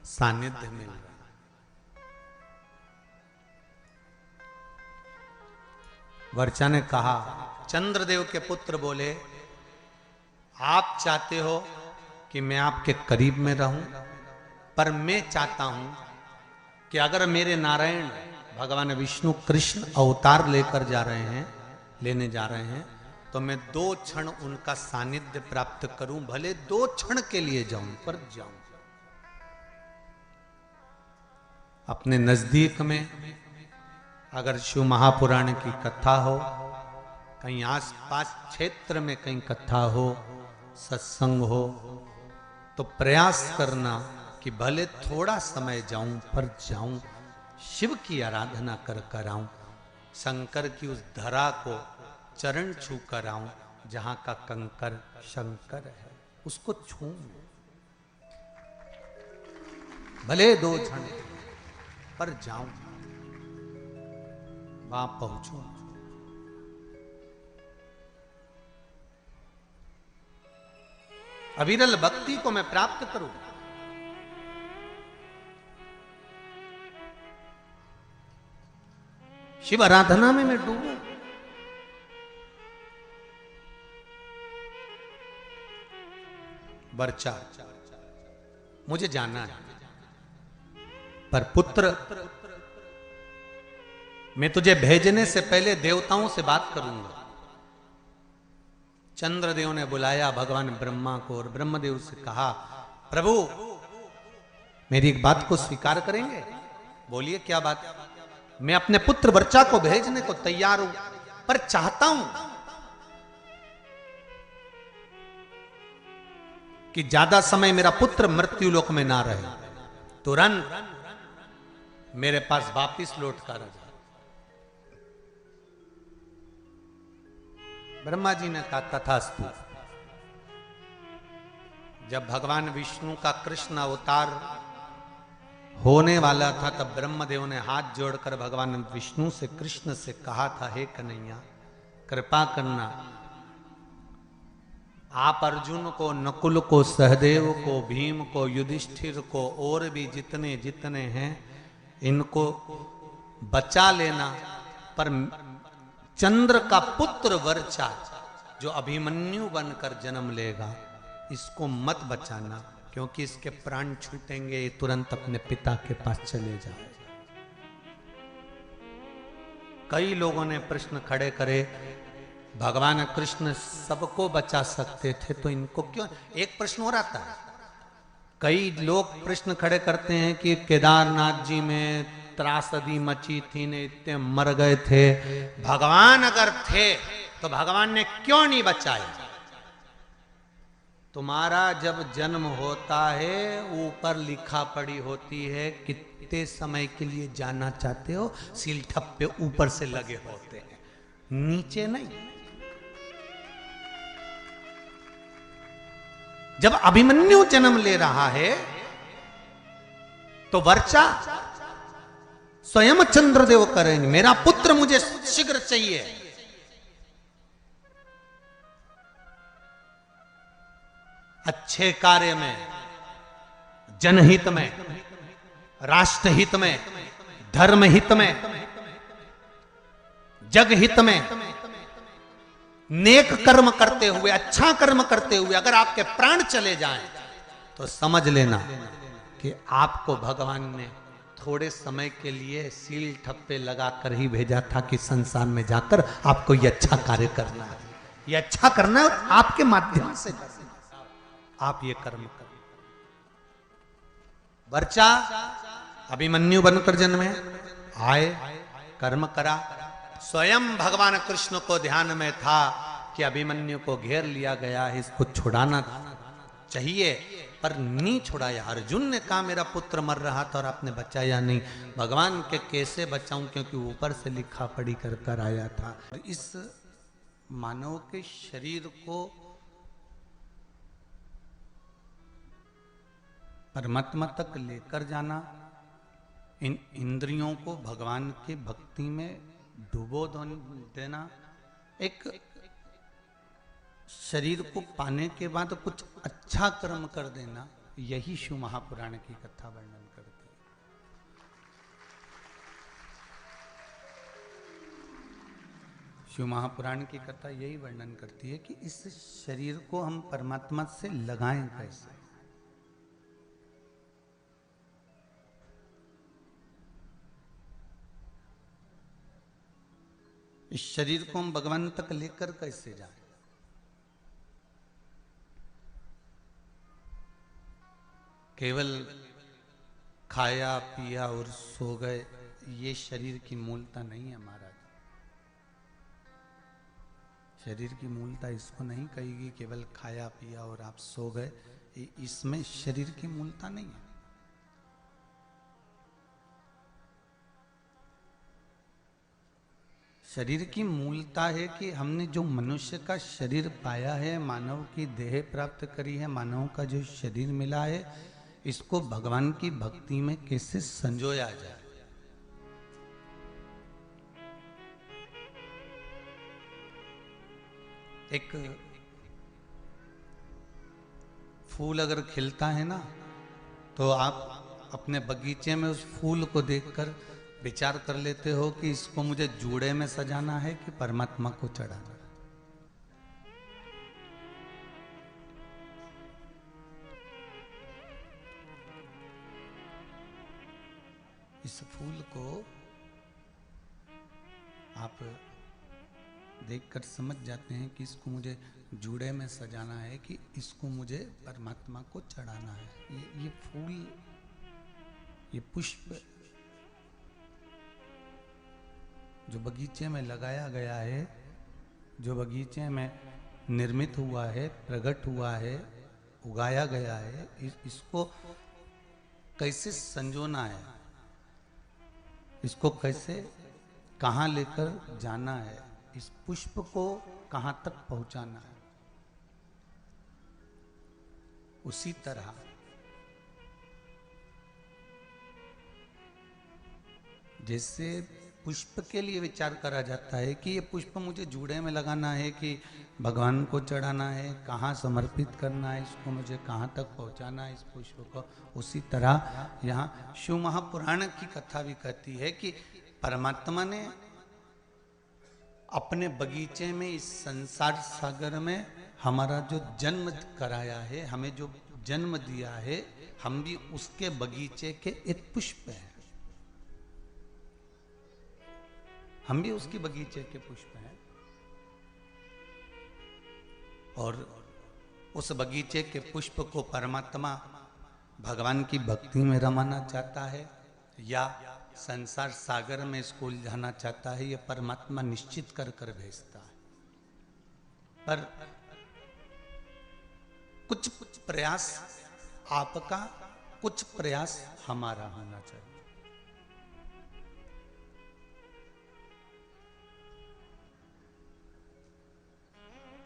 सानिध्य मिल रहा है। वर्चा ने कहा चंद्रदेव के पुत्र बोले आप चाहते हो कि मैं आपके करीब में रहूं पर मैं चाहता हूं कि अगर मेरे नारायण भगवान विष्णु कृष्ण अवतार लेकर लेने जा रहे हैं तो मैं 2 क्षण उनका सानिध्य प्राप्त करूं भले 2 क्षण के लिए जाऊं पर जाऊं। अपने नजदीक में अगर शिव महापुराण की कथा हो कहीं आसपास क्षेत्र में कहीं कथा हो, सत्संग हो, तो प्रयास करना कि भले थोड़ा समय जाऊं पर जाऊं, शिव की आराधना कर कर आऊं, शंकर की उस धरा को चरण छू कर आऊं जहां का कंकर शंकर है, उसको छू, भले 2 क्षण पर जाऊं, वहां पहुंचूं। अविरल भक्ति को मैं प्राप्त करूं। शिव आराधना में मैं डूबूं। वर्चा, मुझे जाना है, पर पुत्र, मैं तुझे भेजने से पहले देवताओं से बात करूंगा। चंद्रदेव ने बुलाया भगवान ब्रह्मा को और ब्रह्मदेव से कहा, प्रभु मेरी एक बात को स्वीकार करेंगे? बोलिए क्या बात? मैं अपने पुत्र वर्चा को भेजने को तैयार हूं, पर चाहता हूं कि ज्यादा समय मेरा पुत्र मृत्यु लोक में ना रहे, तुरंत मेरे पास वापिस लौट कर आ जाए। ब्रह्मा जी ने कहा तथास्तु। जब भगवान विष्णु का कृष्ण अवतार होने वाला था, तब ब्रह्मदेव ने हाथ जोड़कर भगवान विष्णु से, कृष्ण से कहा था, हे कन्हैया कृपा करना, आप अर्जुन को, नकुल को, सहदेव को, भीम को, युधिष्ठिर को और भी जितने जितने हैं इनको बचा लेना, पर चंद्र का पुत्र वर्चा जो अभिमन्यु बनकर जन्म लेगा इसको मत बचाना, क्योंकि इसके प्राण छूटेंगे, ये तुरंत अपने पिता के पास चले जाए। कई लोगों ने प्रश्न खड़े करे, भगवान कृष्ण सबको बचा सकते थे तो इनको क्यों? एक प्रश्न और आता है, कई लोग प्रश्न खड़े करते हैं कि केदारनाथ जी में त्रासदी मची थी ने, इतने मर गए थे, भगवान अगर थे तो भगवान ने क्यों नहीं बचाया? तुम्हारा जब जन्म होता है ऊपर लिखा पड़ी होती है कितने समय के लिए जाना चाहते हो, सील ठप्पे ऊपर से लगे होते हैं, नीचे नहीं। जब अभिमन्यु जन्म ले रहा है तो वर्चा स्वयं चंद्रदेव करेंगे, मेरा पुत्र मुझे शीघ्र चाहिए। अच्छे कार्य में, जनहित में, राष्ट्रहित में, धर्महित में, जगहित में, नेक कर्म करते हुए, अच्छा कर्म करते हुए अगर आपके प्राण चले जाएं तो समझ लेना कि आपको भगवान ने थोड़े समय के लिए सील ठप्पे लगाकर ही भेजा था कि संसार में जाकर आपको ये अच्छा कार्य करना है, ये अच्छा करना है और आपके माध्यम से आप ये कर्म करें। वर्चा अभिमन्यु बनकर जन्मे, आए, कर्म करा, स्वयं भगवान कृष्ण को ध्यान में था कि अभिमन्यु को घेर लिया गया है, इसको छुड़ाना चाहिए, पर नहीं छुड़ाया। अर्जुन ने कहा मेरा पुत्र मर रहा था और आपने बचाया नहीं। भगवान के कैसे बचाऊं, क्योंकि ऊपर से लिखा पढ़ी कर कर आया था। इस मानव के शरीर को परमात्मा तक लेकर जाना, इन इंद्रियों को भगवान के भक्ति में डुबो देना, एक शरीर को पाने के बाद कुछ अच्छा कर्म कर देना, यही शिव महापुराण की कथा वर्णन करती है। शिव महापुराण की कथा यही वर्णन करती है कि इस शरीर को हम परमात्मा से लगाएं कैसे। इस शरीर को हम भगवान तक लेकर कैसे जाएं। केवल खाया पिया और सो गए, ये शरीर की मूलता नहीं है महाराज। शरीर की मूलता इसको नहीं कहेगी केवल खाया पिया और आप सो गए, इसमें शरीर की मूलता नहीं है। शरीर की मूलता है कि हमने जो मनुष्य का शरीर पाया है, मानव की देह प्राप्त करी है, मानव का जो शरीर मिला है, इसको भगवान की भक्ति में कैसे संजोया जाए। एक फूल अगर खिलता है ना, तो आप अपने बगीचे में उस फूल को देखकर विचार कर लेते हो कि इसको मुझे जूड़े में सजाना है कि परमात्मा को चढ़ाना है। इस फूल को आप देखकर समझ जाते हैं कि इसको मुझे जूड़े में सजाना है कि इसको मुझे परमात्मा को चढ़ाना है। ये फूल, ये पुष्प जो बगीचे में लगाया गया है, जो बगीचे में निर्मित हुआ है, प्रकट हुआ है, उगाया गया है, इसको कैसे संजोना है, इसको कैसे कहाँ लेकर जाना है, इस पुष्प को कहाँ तक पहुंचाना है। उसी तरह जैसे पुष्प के लिए विचार करा जाता है कि ये पुष्प मुझे जूड़े में लगाना है कि भगवान को चढ़ाना है, कहाँ समर्पित करना है, इसको मुझे कहाँ तक पहुँचाना है इस पुष्प को, उसी तरह यहाँ शिव महापुराण की कथा भी कहती है कि परमात्मा ने अपने बगीचे में, इस संसार सागर में हमारा जो जन्म कराया है, हमें जो जन्म दिया है, हम भी उसके बगीचे के एक पुष्प हैं। हम भी उसके बगीचे के पुष्प हैं और उस बगीचे के पुष्प को परमात्मा भगवान की भक्ति में रमाना चाहता है या संसार सागर में इसको उलझाना चाहता है, ये परमात्मा निश्चित कर कर भेजता है। पर कुछ प्रयास आपका, कुछ प्रयास हमारा होना चाहिए।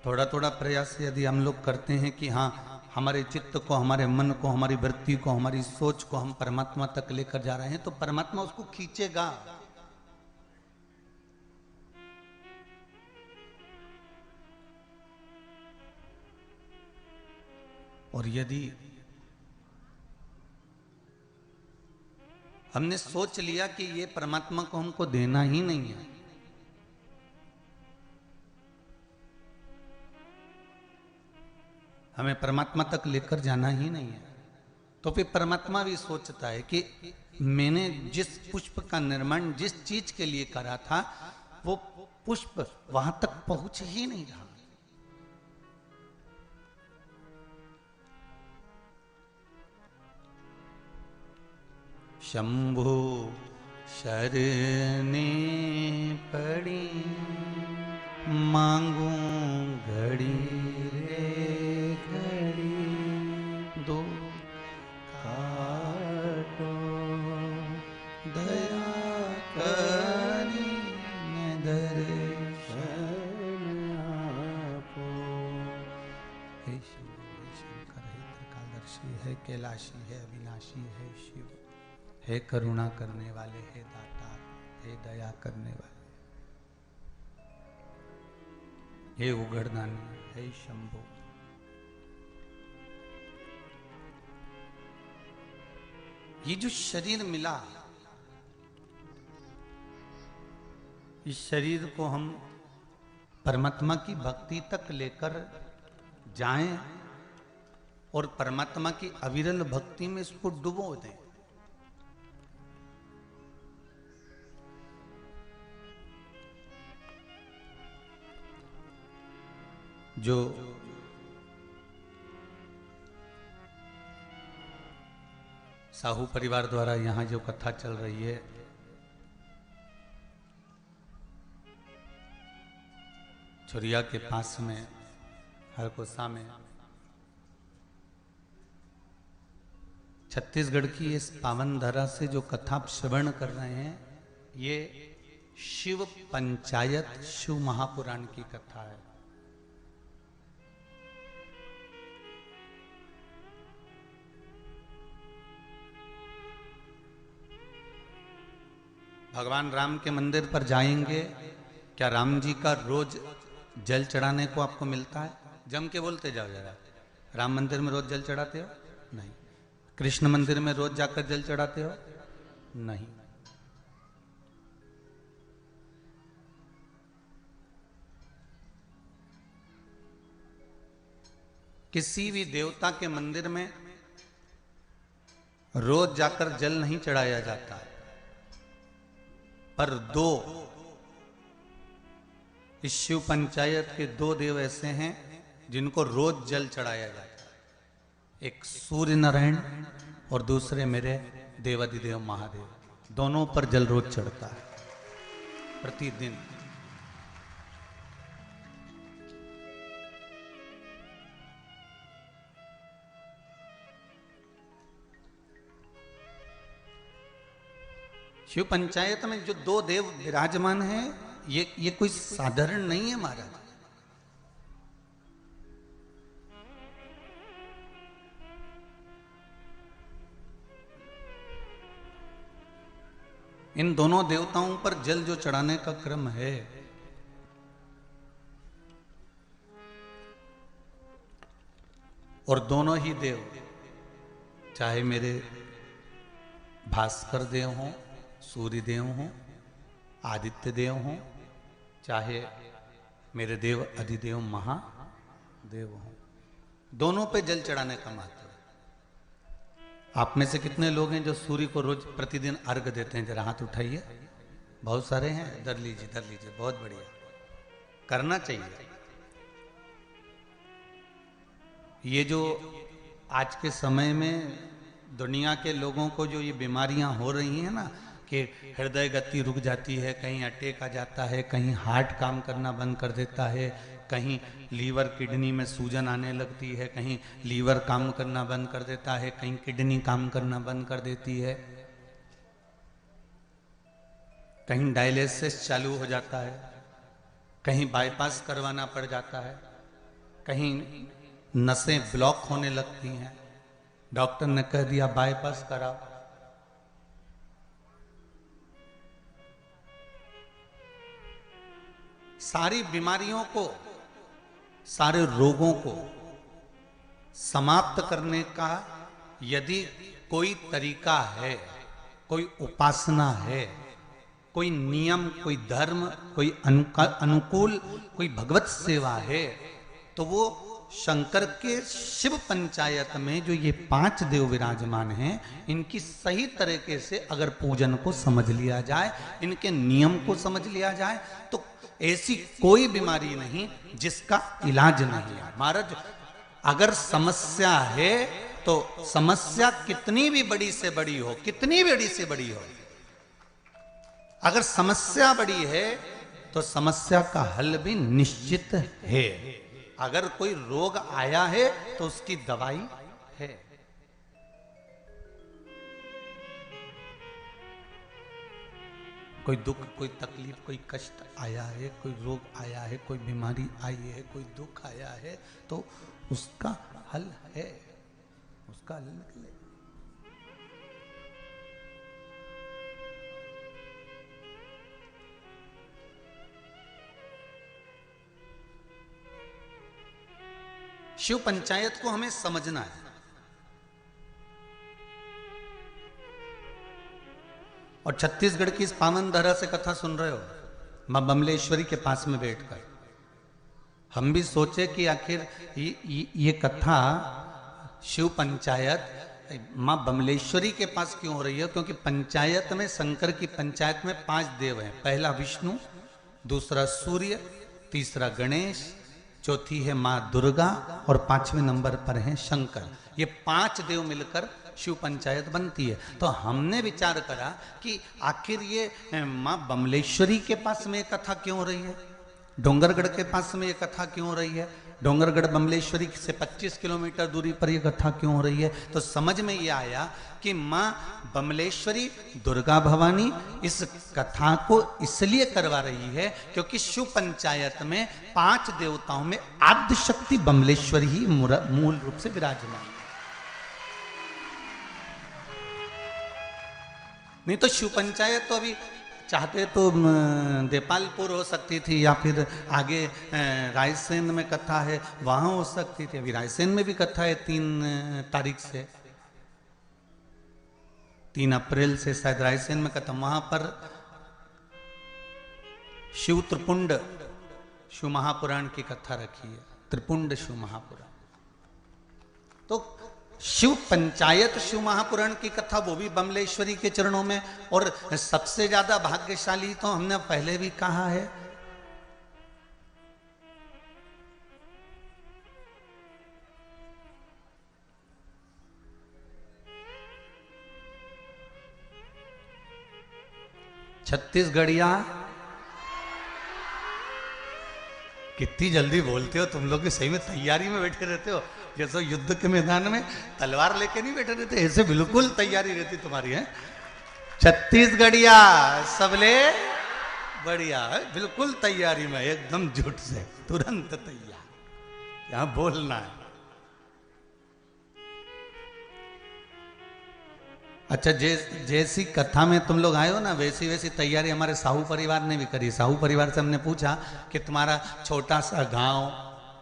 थोड़ा थोड़ा प्रयास यदि हम लोग करते हैं कि हाँ, हमारे चित्त को, हमारे मन को, हमारी वृत्ति को, हमारी सोच को हम परमात्मा तक लेकर जा रहे हैं, तो परमात्मा उसको खींचेगा। और यदि हमने सोच लिया कि ये परमात्मा को हमको देना ही नहीं है, हमें परमात्मा तक लेकर जाना ही नहीं है, तो फिर परमात्मा भी सोचता है कि मैंने जिस पुष्प का निर्माण जिस चीज के लिए करा था, वो पुष्प वहां तक पहुंच ही नहीं रहा। शंभु शरणे पड़ी मांगू घड़ी रे घड़ी, दो काटो दया करी दर्शन आपो। हे शिव, हे शंकर, हे त्रिकालदर्शी, है कैलाशी, है अविनाशी, है शिव, हे करुणा करने वाले, हे दाता, हे दया करने वाले, हे उगड़दानी, हे शंभु। ये जो शरीर मिला, इस शरीर को हम परमात्मा की भक्ति तक लेकर जाएं और परमात्मा की अविरल भक्ति में इसको डुबो दें। जो साहू परिवार द्वारा यहाँ जो कथा चल रही है, चुरिया के पास में हरकोसा में छत्तीसगढ़ की इस पावन धरा से जो कथा आप श्रवण कर रहे हैं, ये शिव पंचायत शिव महापुराण की कथा है। भगवान राम के मंदिर पर जाएंगे, क्या राम जी का रोज जल चढ़ाने को आपको मिलता है? जम के बोलते जाओ जरा। राम मंदिर में रोज जल चढ़ाते हो? नहीं। कृष्ण मंदिर में रोज जाकर जल चढ़ाते हो? नहीं। किसी भी देवता के मंदिर में रोज जाकर जल नहीं चढ़ाया जाता, पर दो इस शिव पंचायत के दो देव ऐसे हैं जिनको रोज जल चढ़ाया जाता है। एक सूर्य नारायण और दूसरे मेरे देवाधिदेव महादेव, दोनों पर जल रोज चढ़ता है प्रतिदिन। शिव पंचायत में जो दो देव विराजमान हैं, ये कोई साधारण नहीं है महाराज। इन दोनों देवताओं पर जल जो चढ़ाने का क्रम है, और दोनों ही देव, चाहे मेरे भास्कर देव हों, सूर्य देव हों, आदित्य देव हों, चाहे मेरे देव अधिदेव महादेव हों, दोनों पे जल चढ़ाने का महत्व है। आप में से कितने लोग हैं जो सूर्य को रोज प्रतिदिन अर्घ देते हैं? जरा हाथ उठाइए। बहुत सारे हैं। धर लीजिए, धर लीजिए, बहुत बढ़िया, करना चाहिए। ये जो आज के समय में दुनिया के लोगों को जो ये बीमारियां हो रही हैं ना, कि हृदय गति रुक जाती है, कहीं अटैक आ जाता है, कहीं हार्ट काम करना बंद कर देता है, कहीं लीवर किडनी में सूजन आने लगती है, कहीं लीवर काम करना बंद कर देता है, कहीं किडनी काम करना बंद कर देती है, कहीं डायलिसिस चालू हो जाता है, कहीं बाईपास करवाना पड़ जाता है, कहीं नसें ब्लॉक होने लगती हैं, डॉक्टर ने कह दिया बाईपास कराओ। सारी बीमारियों को, सारे रोगों को समाप्त करने का यदि कोई तरीका है, कोई उपासना है, कोई नियम, कोई धर्म, कोई अनुकूल, कोई भगवत सेवा है, तो वो शंकर के शिव पंचायत में जो ये 5 देव विराजमान हैं, इनकी सही तरीके से अगर पूजन को समझ लिया जाए, इनके नियम को समझ लिया जाए, तो ऐसी कोई बीमारी नहीं जिसका इलाज नहीं है। महाराज, अगर समस्या है तो समस्या कितनी भी बड़ी से बड़ी हो, कितनी बड़ी से बड़ी हो, अगर समस्या बड़ी है तो समस्या का हल भी निश्चित है। अगर कोई रोग आया है तो उसकी दवाई है। कोई दुख, कोई तकलीफ, कोई कष्ट आया है, कोई रोग आया है, कोई बीमारी आई है, कोई दुख आया है, तो उसका हल है, उसका हल निकले। शिव पंचायत को हमें समझना है। और छत्तीसगढ़ की इस पावन धरा से कथा सुन रहे हो, मां बमलेश्वरी के पास में बैठकर। हम भी सोचे कि आखिर ये कथा शिव पंचायत मां बमलेश्वरी के पास क्यों हो रही है? क्योंकि पंचायत में, शंकर की पंचायत में 5 देव हैं। पहला विष्णु, दूसरा सूर्य, तीसरा गणेश, चौथी है मां दुर्गा और 5वें नंबर पर है शंकर। ये 5 देव मिलकर शिव पंचायत बनती है। तो हमने विचार करा कि आखिर ये मां बमलेश्वरी के पास में कथा क्यों हो रही है? डोंगरगढ़ के पास में ये कथा क्यों हो रही है? डोंगरगढ़ बमलेश्वरी से 25 किलोमीटर दूरी पर ये कथा क्यों हो रही है? तो समझ में ये आया कि माँ बमलेश्वरी दुर्गा भवानी इस कथा को इसलिए करवा रही है क्योंकि शिव पंचायत में 5 देवताओं में आद्य शक्ति बमलेश्वरी ही मूल रूप से विराजमान है। नहीं तो शिव पंचायत तो अभी चाहते तो देपालपुर हो सकती थी, या फिर आगे रायसेन में कथा है वहां हो सकती थी। अभी रायसेन में भी कथा है 3 तारीख से, 3 अप्रैल से शायद रायसेन में कथा। वहां पर शिव त्रिपुंड शिव महापुराण की कथा रखी है, त्रिपुंड शिव महापुराण। तो शिव पंचायत शिव महापुराण की कथा वो भी बमलेश्वरी के चरणों में। और सबसे ज्यादा भाग्यशाली तो हमने पहले भी कहा है, छत्तीसगढ़िया। कितनी जल्दी बोलते हो तुम लोग, सही में तैयारी में बैठे रहते हो, जैसे युद्ध के मैदान में तलवार लेके नहीं बैठे रहते, ऐसे बिल्कुल तैयारी रहती तुम्हारी है। छत्तीसगढ़िया सबले बढ़िया है, बिल्कुल तैयारी में, एकदम झूठ से तुरंत तैयार, यहां बोलना है। अच्छा, जैसी कथा में तुम लोग आए हो ना, वैसी वैसी तैयारी हमारे साहू परिवार ने भी करी। साहू परिवार से हमने पूछा कि तुम्हारा छोटा सा गांव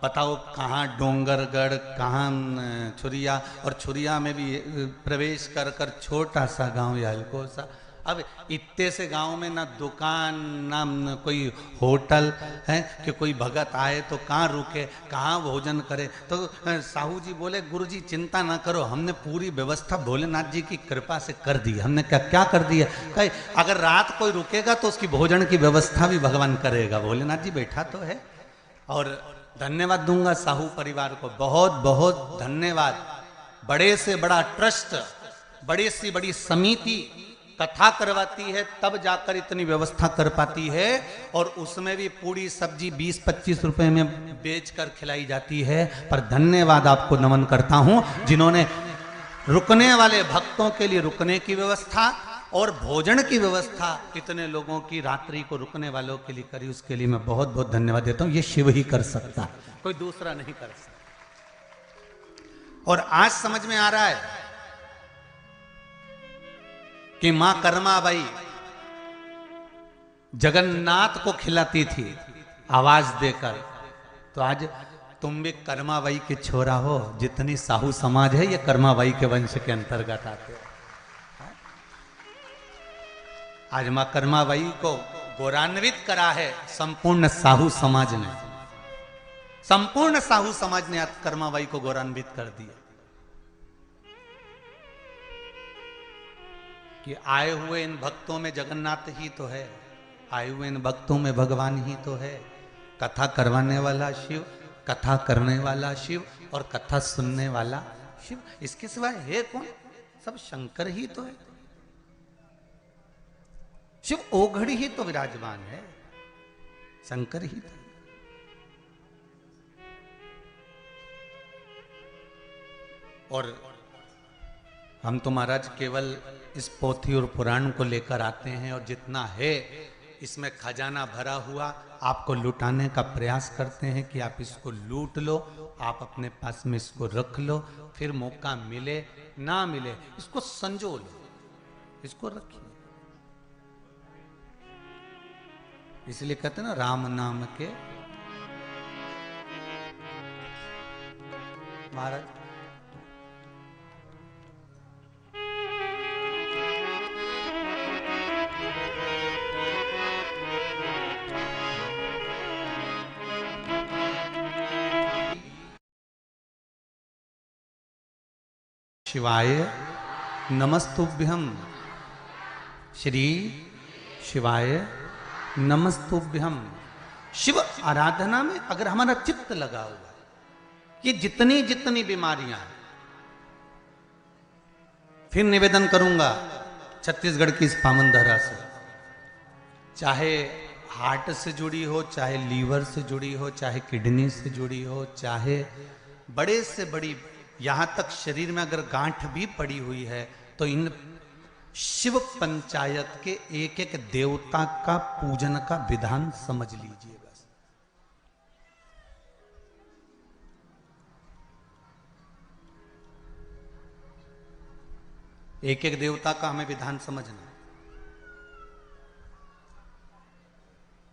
बताओ कहाँ, डोंगरगढ़ कहाँ, छुरिया, और छुरिया में भी प्रवेश कर कर छोटा सा गांव यालको सा। अब इतने से गांव में ना दुकान ना कोई होटल है कि कोई भगत आए तो कहाँ रुके, कहाँ भोजन करे। तो साहू जी बोले गुरुजी चिंता ना करो, हमने पूरी व्यवस्था भोलेनाथ जी की कृपा से कर दी। हमने क्या कर दी है? कहे अगर रात कोई रुकेगा तो उसकी भोजन की व्यवस्था भी भगवान करेगा, भोलेनाथ जी बैठा तो है। और धन्यवाद दूंगा साहू परिवार को, बहुत बहुत धन्यवाद। बड़े से बड़ा ट्रस्ट, बड़ी से बड़ी समिति कथा करवाती है तब जाकर इतनी व्यवस्था कर पाती है, और उसमें भी पूरी सब्जी 20-25 रुपए में बेचकर खिलाई जाती है। पर धन्यवाद आपको नमन करता हूं जिन्होंने रुकने वाले भक्तों के लिए रुकने की व्यवस्था और भोजन की व्यवस्था इतने लोगों की रात्रि को रुकने वालों के लिए करी, उसके लिए मैं बहुत बहुत धन्यवाद देता हूं। ये शिव ही कर सकता, कोई दूसरा नहीं कर सकता। और आज समझ में आ रहा है कि मां कर्माबाई जगन्नाथ को खिलाती थी आवाज देकर। तो आज तुम भी कर्माबाई के छोरा हो, जितनी साहू समाज है ये कर्माबाई के वंश के अंतर्गत आते हैं। आज मां कर्माबाई को गौरवान्वित करा है संपूर्ण साहू समाज ने, संपूर्ण साहू समाज ने आज कर्माबाई को गौरवान्वित कर दिया कि आए हुए इन भक्तों में जगन्नाथ ही तो है, आए हुए इन भक्तों में भगवान ही तो है। कथा करवाने वाला शिव, कथा करने वाला शिव और कथा सुनने वाला शिव, इसके सिवाय है कौन? सब शंकर ही तो है। शिव ओघड़ी ही तो विराजमान है, शंकर ही तो। और हम तो महाराज केवल इस पोथी और पुराण को लेकर आते हैं, और जितना है इसमें खजाना भरा हुआ आपको लुटाने का प्रयास करते हैं कि आप इसको लूट लो, आप अपने पास में इसको रख लो, फिर मौका मिले ना मिले इसको संजो लो, इसको रखिए। इसलिए कहते हैं ना, राम नाम के महाराज शिवाय नमस्तुभ्यम, श्री शिवाय नमस्तुभ्यम। शिव आराधना में अगर हमारा चित्त लगा हुआ है, ये जितनी जितनी बीमारियां हैं, फिर निवेदन करूंगा छत्तीसगढ़ की इस पावन धरा से, चाहे हार्ट से जुड़ी हो, चाहे लीवर से जुड़ी हो, चाहे किडनी से जुड़ी हो, चाहे बड़े से बड़ी, यहां तक शरीर में अगर गांठ भी पड़ी हुई है, तो इन शिव पंचायत के एक एक देवता का पूजन का विधान समझ लीजिए बस। एक एक देवता का हमें विधान समझना।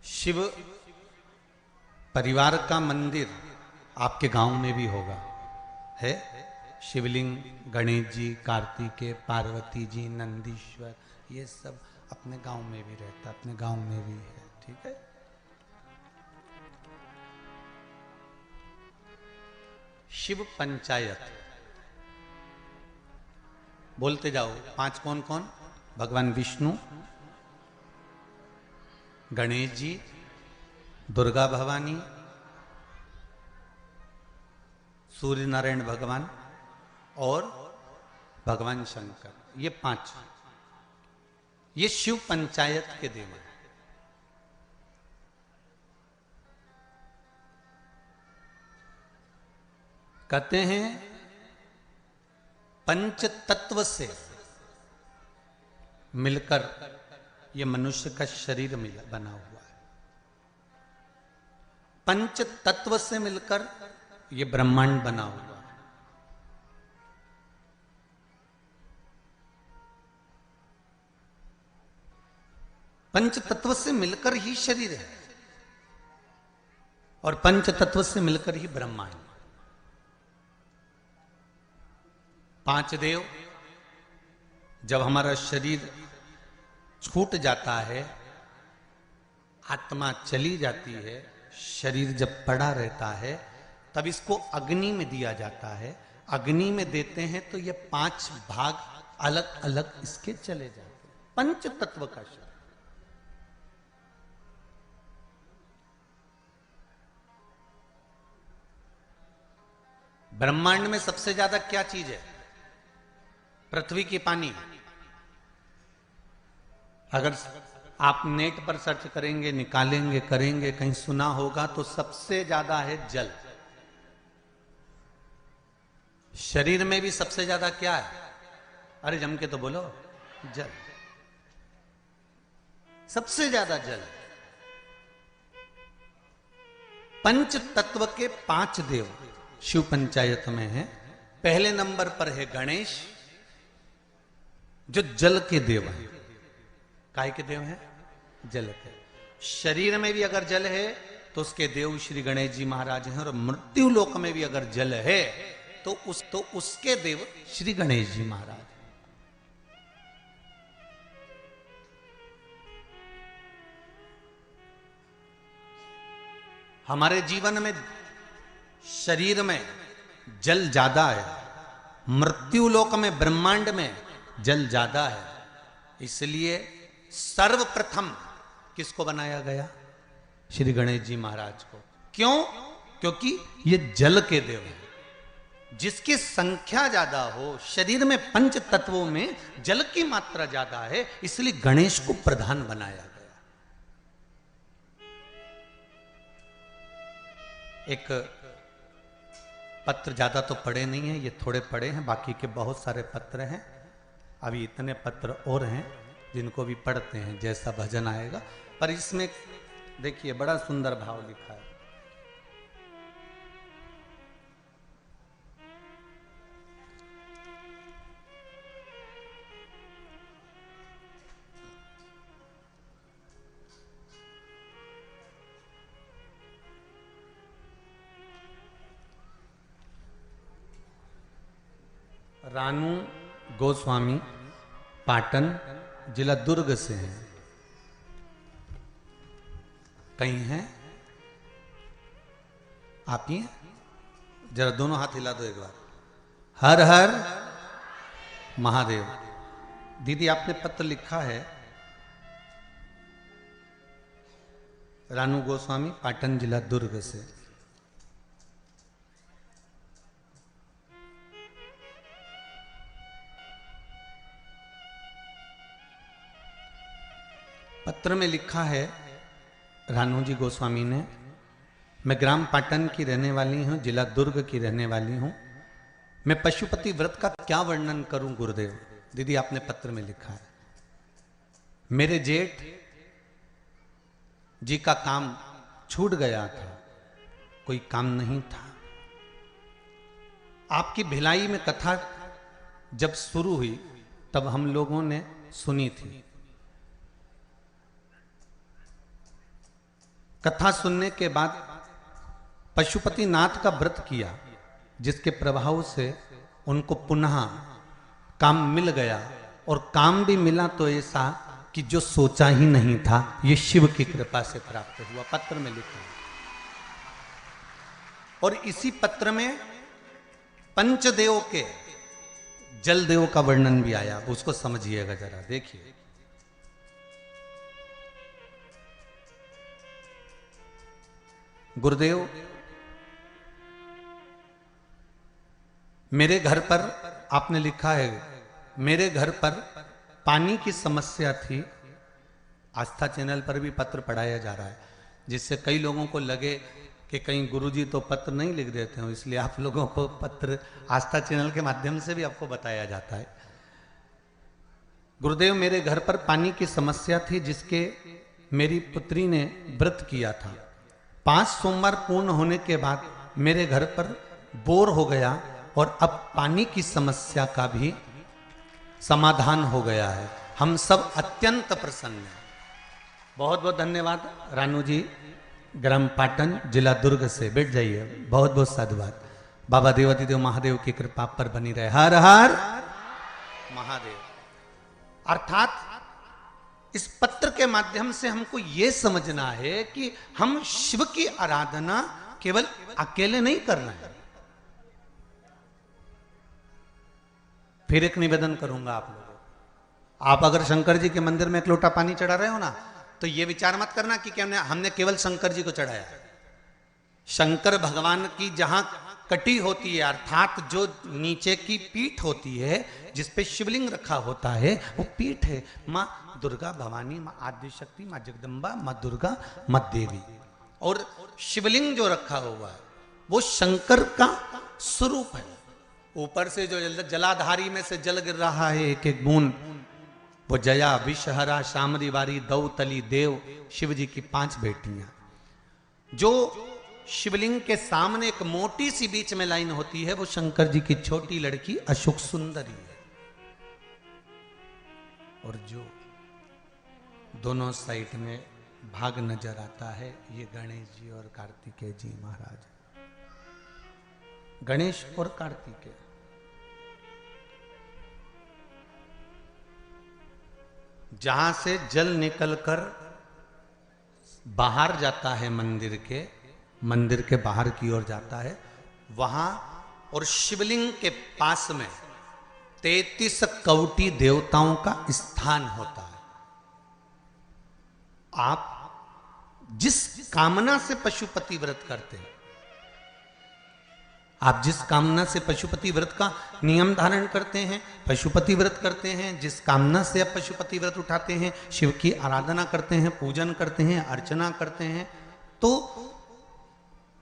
शिव परिवार का मंदिर आपके गांव में भी होगा, है? शिवलिंग, गणेश जी, कार्तिकेय, पार्वती जी, नंदीश्वर, ये सब अपने गांव में भी रहता, अपने गांव में भी है, ठीक है। शिव पंचायत बोलते जाओ। 5 कौन कौन? भगवान विष्णु, गणेश जी, दुर्गा भवानी, सूर्य नारायण भगवान और भगवान शंकर, ये 5, ये शिव पंचायत के देव हैं। कहते हैं पंच तत्व से मिलकर ये मनुष्य का शरीर बना हुआ है। पंच तत्व से मिलकर ये ब्रह्मांड बना हुआ है। पंच तत्व से मिलकर ही शरीर है और पंच तत्व से मिलकर ही ब्रह्मांड। 5 देव, जब हमारा शरीर छूट जाता है, आत्मा चली जाती है, शरीर जब पड़ा रहता है, तब इसको अग्नि में दिया जाता है। अग्नि में देते हैं तो ये 5 भाग अलग अलग इसके चले जाते हैं। पंच तत्व का शरीर। ब्रह्मांड में सबसे ज्यादा क्या चीज है? पृथ्वी की पानी। अगर आप नेट पर सर्च करेंगे, निकालेंगे, करेंगे, कहीं सुना होगा तो सबसे ज्यादा है जल। शरीर में भी सबसे ज्यादा क्या है? अरे जम के तो बोलो, जल। सबसे ज्यादा जल। पंच तत्व के 5 देव शिव पंचायत में है। पहले नंबर पर है गणेश, जो जल के देव हैं। काय के देव हैं? जल के। शरीर में भी अगर जल है तो उसके देव श्री गणेश जी महाराज हैं, और मृत्यु लोक में भी अगर जल है तो उसके देव श्री गणेश जी महाराज। हमारे जीवन में शरीर में जल ज्यादा है, मृत्यु लोक में ब्रह्मांड में जल ज्यादा है। इसलिए सर्वप्रथम किसको बनाया गया? श्री गणेश जी महाराज को। क्यों? क्योंकि ये जल के देव हैं। जिसकी संख्या ज्यादा हो, शरीर में पंच तत्वों में जल की मात्रा ज्यादा है, इसलिए गणेश को प्रधान बनाया गया। एक पत्र ज्यादा तो पढ़े नहीं है, ये थोड़े पढ़े हैं, बाकी के बहुत सारे पत्र हैं। अभी इतने पत्र और हैं जिनको भी पढ़ते हैं, जैसा भजन आएगा। पर इसमें देखिए बड़ा सुंदर भाव लिखा है। रानू गोस्वामी पाटन, जिला दुर्ग से हैं। कहीं हैं? आप ही हैं? जरा दोनों हाथ हिला दो एक बार। हर हर महादेव। दीदी आपने पत्र लिखा है, रानू गोस्वामी पाटन, जिला दुर्ग से। पत्र में लिखा है, रानूजी गोस्वामी ने। मैं ग्राम पाटन की रहने वाली हूँ, जिला दुर्ग की रहने वाली हूँ। मैं पशुपति व्रत का क्या वर्णन करूं गुरुदेव। दीदी आपने पत्र में लिखा है, मेरे जेठ जी का काम छूट गया था, कोई काम नहीं था। आपकी भिलाई में कथा जब शुरू हुई तब हम लोगों ने सुनी थी। कथा सुनने के बाद पशुपति नाथ का व्रत किया, जिसके प्रभाव से उनको पुनः काम मिल गया, और काम भी मिला तो ऐसा कि जो सोचा ही नहीं था, ये शिव की कृपा से प्राप्त हुआ। पत्र में लिखा है। और इसी पत्र में पंचदेव के जलदेव का वर्णन भी आया, उसको समझिएगा जरा, देखिए। गुरुदेव, मेरे घर पर आपने लिखा है, मेरे घर पर पानी की समस्या थी। आस्था चैनल पर भी पत्र पढ़ाया जा रहा है, जिससे कई लोगों को लगे कि कहीं गुरुजी तो पत्र नहीं लिख देते हो, इसलिए आप लोगों को पत्र आस्था चैनल के माध्यम से भी आपको बताया जाता है। गुरुदेव, मेरे घर पर पानी की समस्या थी, जिसके मेरी पुत्री ने व्रत किया था। 5 सोमवार पूर्ण होने के बाद मेरे घर पर बोर हो गया, और अब पानी की समस्या का भी समाधान हो गया है। हम सब अत्यंत प्रसन्न हैं। बहुत बहुत धन्यवाद रानू जी, ग्राम पाटन, जिला दुर्ग से। बैठ जाइए। बहुत बहुत साधुवाद। बाबा देवादिदेव महादेव की कृपा पर बनी रहे। हर हर महादेव। अर्थात इस पत्र के माध्यम से हमको यह समझना है कि हम शिव की आराधना केवल अकेले नहीं कर रहे हैं। फिर एक निवेदन करूंगा आप लोगों को, आप अगर शंकर जी के मंदिर में एक लोटा पानी चढ़ा रहे हो ना, तो ये विचार मत करना कि हमने केवल शंकर जी को चढ़ाया। शंकर भगवान की जहां कटी होती है, अर्थात जो नीचे की पीठ होती है, जिसपे शिवलिंग रखा होता है, वो पीठ है माँ दुर्गा भवानी, माँ आदिशक्ति, माँ जगदम्बा, माँ दुर्गा, माँ देवी। और शिवलिंग जो रखा हुआ है वो शंकर का स्वरूप है। ऊपर से जो जलाधारी में से जल गिर रहा है, एक एक बूंद, वो जया, विषहरा, शामरी वारी, दौतली, देव, शिव जी की 5 बेटियां। जो शिवलिंग के सामने एक मोटी सी बीच में लाइन होती है, वो शंकर जी की छोटी लड़की अशोक सुंदरी है। और जो दोनों साइड में भाग नजर आता है, ये गणेश जी और कार्तिकेय जी महाराज। गणेश और कार्तिकेय जहां से जल निकलकर बाहर जाता है मंदिर के बाहर की ओर जाता है, वहां और शिवलिंग के पास में 33 कवटी देवताओं का स्थान होता है। आप जिस कामना से पशुपति व्रत करते हैं, आप जिस कामना से पशुपति व्रत का नियम धारण करते हैं, पशुपति व्रत करते हैं, जिस कामना से आप पशुपति व्रत उठाते हैं, शिव की आराधना करते हैं, पूजन करते हैं, अर्चना करते हैं, तो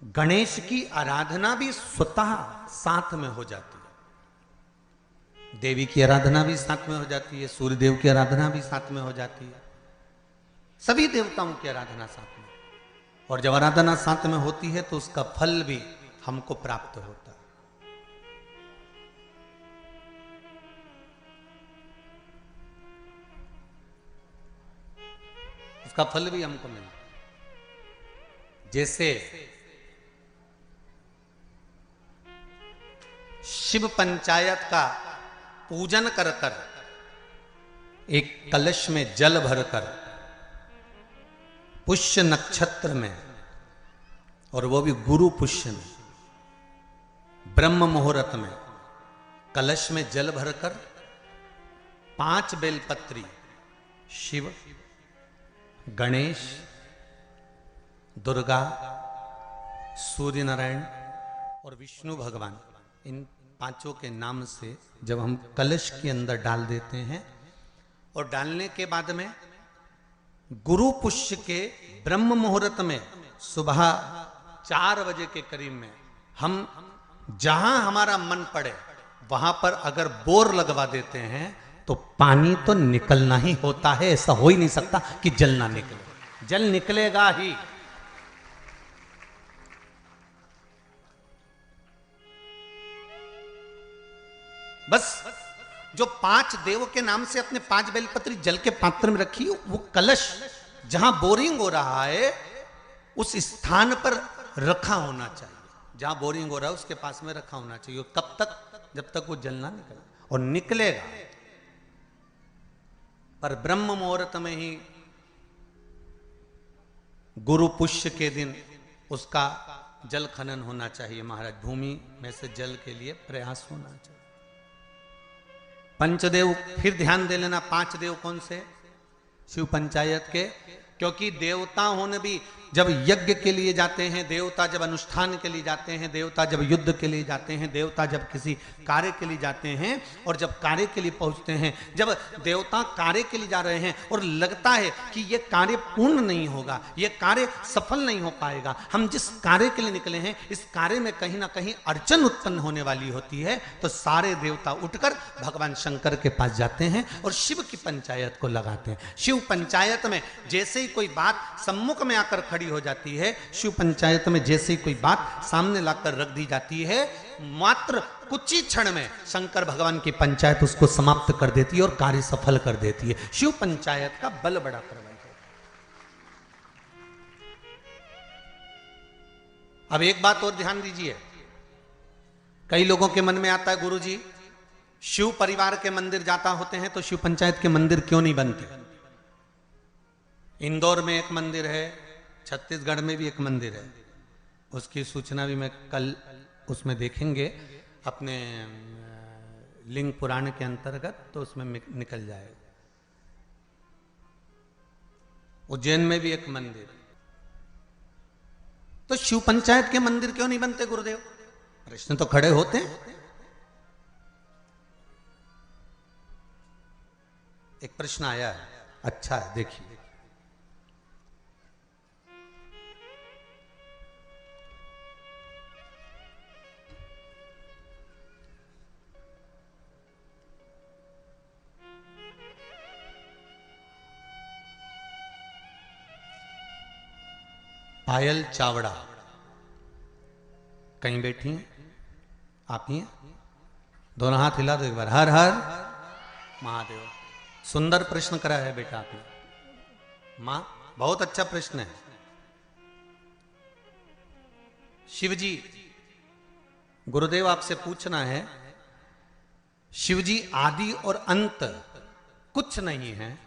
गणेश की आराधना भी स्वतः साथ में हो जाती है। देवी की आराधना भी साथ में हो जाती है, सूर्य देव की आराधना भी साथ में हो जाती है, सभी देवताओं की आराधना साथ में। और जब आराधना साथ में होती है तो उसका फल भी हमको प्राप्त होता है। उसका फल भी हमको मिलता है। जैसे शिव पंचायत का पूजन कर कर एक कलश में जल भरकर पुष्य नक्षत्र में, और वो भी गुरु पुष्य में, ब्रह्म मुहूर्त में कलश में जल भरकर 5 बेलपत्री शिव, गणेश, दुर्गा, सूर्य नारायण और विष्णु भगवान, इन 5 के नाम से जब हम कलश के अंदर डाल देते हैं, और डालने के बाद में गुरु पुष्य के ब्रह्म मुहूर्त में सुबह 4 बजे के करीब में हम जहां हमारा मन पड़े वहां पर अगर बोर लगवा देते हैं तो पानी तो निकलना ही होता है। ऐसा हो ही नहीं सकता कि जल ना निकले, जल निकलेगा ही। बस जो 5 देव के नाम से अपने 5 बेलपत्री जल के पात्र में रखी, वो कलश जहां बोरिंग हो रहा है उस स्थान पर रखा होना चाहिए। जहां बोरिंग हो रहा है उसके पास में रखा होना चाहिए। कब तक? जब तक वो जल ना निकले, और निकलेगा। पर ब्रह्म मुहूर्त में ही गुरु पुष्य के दिन उसका जल खनन होना चाहिए। महाराज, भूमि में से जल के लिए प्रयास होना चाहिए। पंचदेव फिर ध्यान दे लेना। 5 देव कौन से? शिव पंचायत के। क्योंकि देवता होने भी जब यज्ञ के लिए जाते हैं, देवता जब अनुष्ठान के लिए जाते हैं, देवता जब युद्ध के लिए जाते हैं, देवता जब किसी कार्य के लिए जाते हैं, और जब कार्य के लिए पहुंचते हैं, जब देवता कार्य के लिए जा रहे हैं और लगता है कि यह कार्य पूर्ण नहीं होगा, यह कार्य सफल नहीं हो पाएगा, हम जिस कार्य के लिए निकले हैं इस कार्य में कहीं ना कहीं अड़चन उत्पन्न होने वाली होती है, तो सारे देवता उठकर भगवान शंकर के पास जाते हैं और शिव की पंचायत को लगाते हैं। शिव पंचायत में जैसे ही कोई बात सम्मुख में आकर खड़ी हो जाती है, शिव पंचायत में जैसे ही कोई बात सामने लाकर रख दी जाती है, मात्र कुछ ही क्षण में शंकर भगवान की पंचायत उसको समाप्त कर देती है और कार्य सफल कर देती है। शिव पंचायत का बल बड़ा प्रबल है। अब एक बात और ध्यान दीजिए। कई लोगों के मन में आता है, गुरुजी शिव परिवार के मंदिर जाता होते हैं तो शिव पंचायत के मंदिर क्यों नहीं बनते? इंदौर में एक मंदिर है, छत्तीसगढ़ में भी एक मंदिर है। उसकी सूचना भी मैं कल उसमें देखेंगे अपने लिंग पुराण के अंतर्गत, तो उसमें निकल जाएगा। उज्जैन में भी एक मंदिर। तो शिव पंचायत के मंदिर क्यों नहीं बनते गुरुदेव? प्रश्न तो खड़े होते हैं। एक प्रश्न आया है, अच्छा है, देखिए। पायल चावड़ा कहीं बैठी हैं? आप ही हैं? दोनों हाथ हिला दो एक बार। हर हर महादेव। सुंदर प्रश्न करा है बेटा आपने। मां, बहुत अच्छा प्रश्न है। शिवजी, गुरुदेव आपसे पूछना है, शिवजी आदि और अंत कुछ नहीं है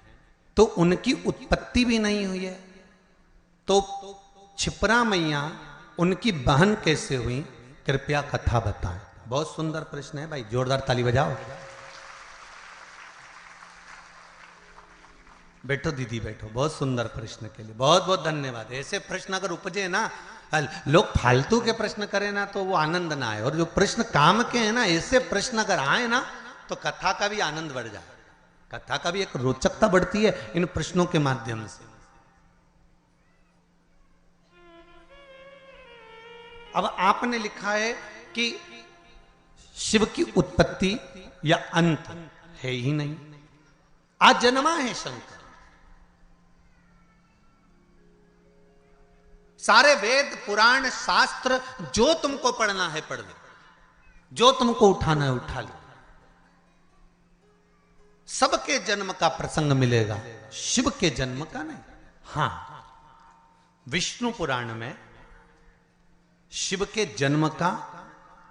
तो उनकी उत्पत्ति भी नहीं हुई है, तो छिपरा मैया उनकी बहन कैसे हुई? कृपया कथा बताएं। बहुत सुंदर प्रश्न है भाई, जोरदार ताली बजाओ। बैठो दीदी, बैठो। बहुत सुंदर प्रश्न के लिए बहुत बहुत धन्यवाद। ऐसे प्रश्न अगर उपजे ना, लोग फालतू के प्रश्न करें ना तो वो आनंद ना आए, और जो प्रश्न काम के हैं ना, ऐसे प्रश्न अगर आए ना तो कथा का भी आनंद बढ़ जाए। कथा का भी एक रोचकता बढ़ती है इन प्रश्नों के माध्यम से। अब आपने लिखा है कि शिव की उत्पत्ति या अंत है ही नहीं, अजन्मा है शंकर। सारे वेद पुराण शास्त्र जो तुमको पढ़ना है पढ़ लो, जो तुमको उठाना है उठा लो, सबके जन्म का प्रसंग मिलेगा, शिव के जन्म का नहीं। हां, विष्णु पुराण में शिव के जन्म का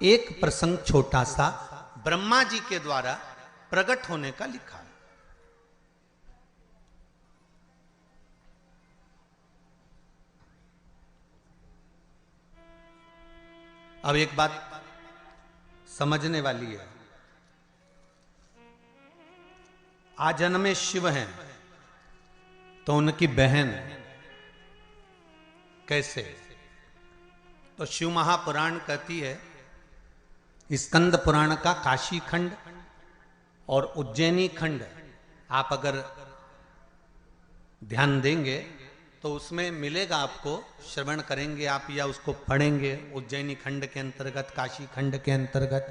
एक प्रसंग छोटा सा ब्रह्मा जी के द्वारा प्रकट होने का लिखा है। अब एक बात समझने वाली है, आजन्मे शिव हैं तो उनकी बहन कैसे? तो शिव महापुराण कहती है, स्कंद पुराण का काशी खंड और उज्जैनी खंड आप अगर ध्यान देंगे तो उसमें मिलेगा आपको, श्रवण करेंगे आप या उसको पढ़ेंगे उज्जैनी खंड के अंतर्गत, काशी खंड के अंतर्गत,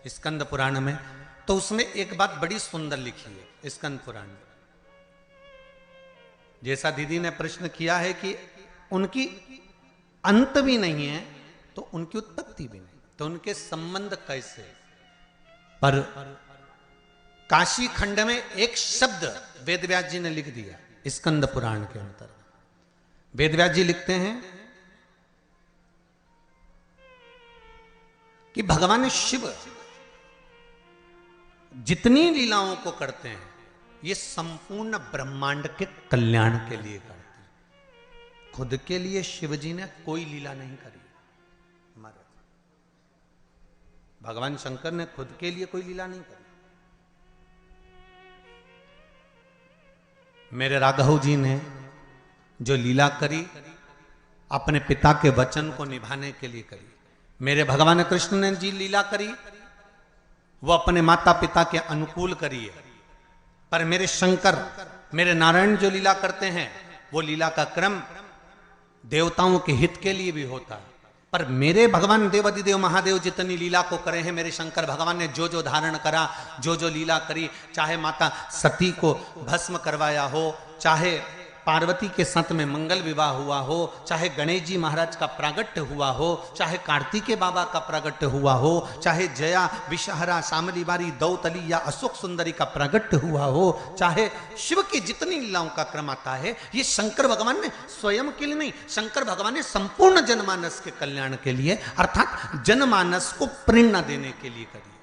स्कंद पुराण में, तो उसमें एक बात बड़ी सुंदर लिखी है स्कंद पुराण में। जैसा दीदी ने प्रश्न किया है कि उनकी अंत भी नहीं है तो उनकी उत्पत्ति भी नहीं, तो उनके संबंध कैसे, पर काशी खंड में एक शब्द वेदव्यास जी ने लिख दिया स्कंद पुराण के अंतर्गत। वेदव्यास जी लिखते हैं कि भगवान शिव जितनी लीलाओं को करते हैं ये संपूर्ण ब्रह्मांड के कल्याण के लिए करते हैं। खुद के लिए शिव जी ने कोई लीला नहीं करी महाराज, भगवान शंकर ने खुद के लिए कोई लीला नहीं करी। मेरे राघव जी ने जो लीला करी अपने पिता के वचन को निभाने के लिए करी। मेरे भगवान कृष्ण ने जी लीला करी वो अपने माता पिता के अनुकूल करी है, पर मेरे शंकर, मेरे नारायण जो लीला करते हैं वो लीला का क्रम देवताओं के हित के लिए भी होता है। पर मेरे भगवान देवादिदेव महादेव जितनी लीला को करे हैं, मेरे शंकर भगवान ने जो जो धारण करा, जो जो लीला करी, चाहे माता सती को भस्म करवाया हो, चाहे पार्वती के साथ में मंगल विवाह हुआ हो, चाहे गणेश जी महाराज का प्रागट्य हुआ हो, चाहे कार्तिकेय बाबा का प्रागट्य हुआ हो, चाहे जया विषहरा शामली बारी दौतली या अशोक सुंदरी का प्रागट्य हुआ हो, चाहे शिव की जितनी लीलाओं का क्रम आता है, ये शंकर भगवान ने स्वयं के लिए नहीं, शंकर भगवान ने संपूर्ण जनमानस के कल्याण के लिए अर्थात जनमानस को प्रेरणा देने के लिए करी।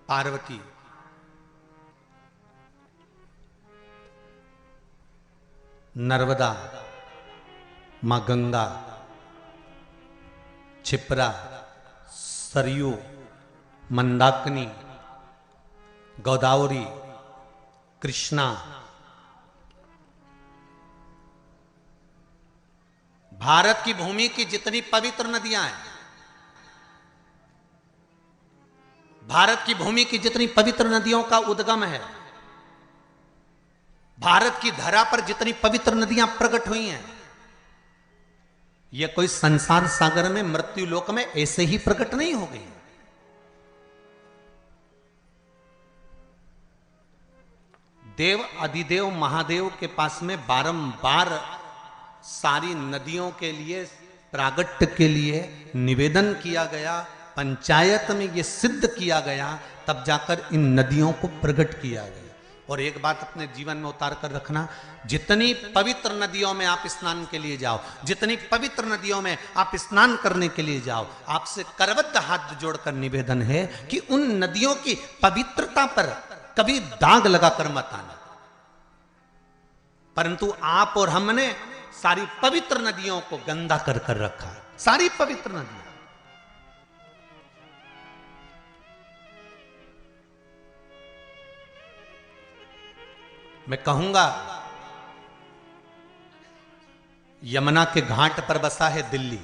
पार्वती नर्मदा, मां गंगा, क्षिप्रा, सरयू, मंदाकिनी, गोदावरी, कृष्णा, भारत की भूमि की जितनी पवित्र नदियां हैं, भारत की भूमि की जितनी पवित्र नदियों का उद्गम है, भारत की धरा पर जितनी पवित्र नदियां प्रकट हुई हैं, यह कोई संसार सागर में मृत्यु लोक में ऐसे ही प्रकट नहीं हो गई। देव अधिदेव महादेव के पास में बारंबार सारी नदियों के लिए प्रागट्य के लिए निवेदन किया गया, पंचायत में यह सिद्ध किया गया, तब जाकर इन नदियों को प्रकट किया गया। और एक बात अपने जीवन में उतार कर रखना, जितनी पवित्र नदियों में आप स्नान के लिए जाओ, जितनी पवित्र नदियों में आप स्नान करने के लिए जाओ, आपसे करबद्ध हाथ जोड़कर निवेदन है कि उन नदियों की पवित्रता पर कभी दाग लगाकर मत आना। परंतु आप और हमने सारी पवित्र नदियों को गंदा कर कर रखा है, सारी पवित्र नदियां। मैं कहूंगा यमुना के घाट पर बसा है दिल्ली।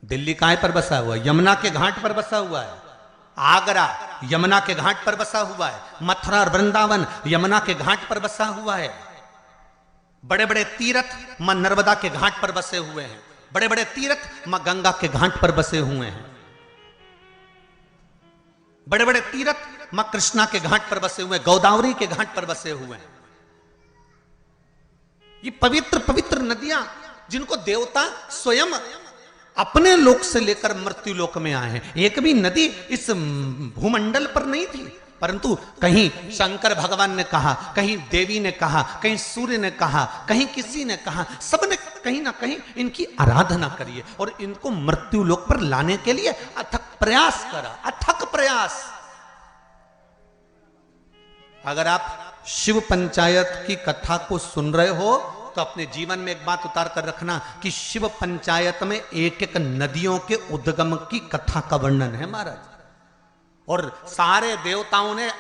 दिल्ली काहे पर बसा हुआ है? यमुना के घाट पर बसा हुआ है। आगरा यमुना के घाट पर बसा हुआ है। मथुरा और वृंदावन यमुना के घाट पर बसा हुआ है। बड़े बड़े तीर्थ मां नर्मदा के घाट पर बसे हुए हैं। बड़े बड़े तीर्थ मां गंगा के घाट पर बसे हुए हैं। बड़े बड़े तीर्थ मां कृष्णा के घाट पर बसे हुए, गोदावरी के घाट पर बसे हुए हैं। ये पवित्र पवित्र नदियां जिनको देवता स्वयं अपने लोक से लेकर मृत्यु लोक में आए हैं। एक भी नदी इस भूमंडल पर नहीं थी, परंतु कहीं शंकर भगवान ने कहा, कहीं देवी ने कहा, कहीं सूर्य ने कहा, कहीं किसी ने कहा, सबने कहीं ना कहीं इनकी आराधना करी है और इनको मृत्यु लोक पर लाने के लिए अथक प्रयास करा, अथक प्रयास। अगर आप शिव पंचायत की कथा को सुन रहे हो तो तो अपने जीवन में एक बात उतार कर रखना कि शिव पंचायत में एक एक नदियों के उद्गम की कथा का वर्णन है महाराज। और सारे देवताओं ने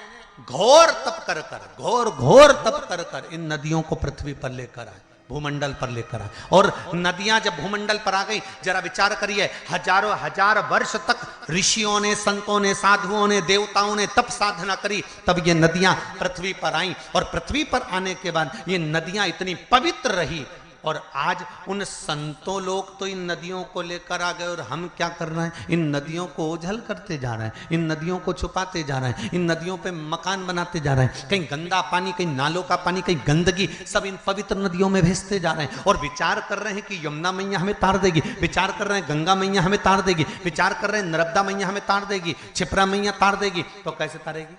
घोर तप कर घोर तप कर इन नदियों को पृथ्वी पर लेकर आए, भूमंडल पर लेकर आए। और नदियां जब भूमंडल पर आ गई, जरा विचार करिए, हजारों हजार वर्ष तक ऋषियों ने, संतों ने, साधुओं ने, देवताओं ने तप साधना करी, तब ये नदियां पृथ्वी पर आई। और पृथ्वी पर आने के बाद ये नदियां इतनी पवित्र रही। और आज उन संतों लोग तो इन नदियों को लेकर आ गए, और हम क्या कर रहे हैं? इन नदियों को ओझल करते जा रहे हैं, इन नदियों को छुपाते जा रहे हैं, इन नदियों पे मकान बनाते जा रहे हैं। कहीं गंदा पानी, कहीं नालों का पानी, कहीं गंदगी, सब इन पवित्र नदियों में भेजते जा रहे हैं। और विचार कर रहे हैं कि यमुना मैया हमें तार देगी, विचार कर रहे हैं गंगा मैया हमें तार देगी, विचार कर रहे हैं नर्मदा मैया हमें तार देगी, क्षिप्रा मैया तार देगी। तो कैसे तारेगी?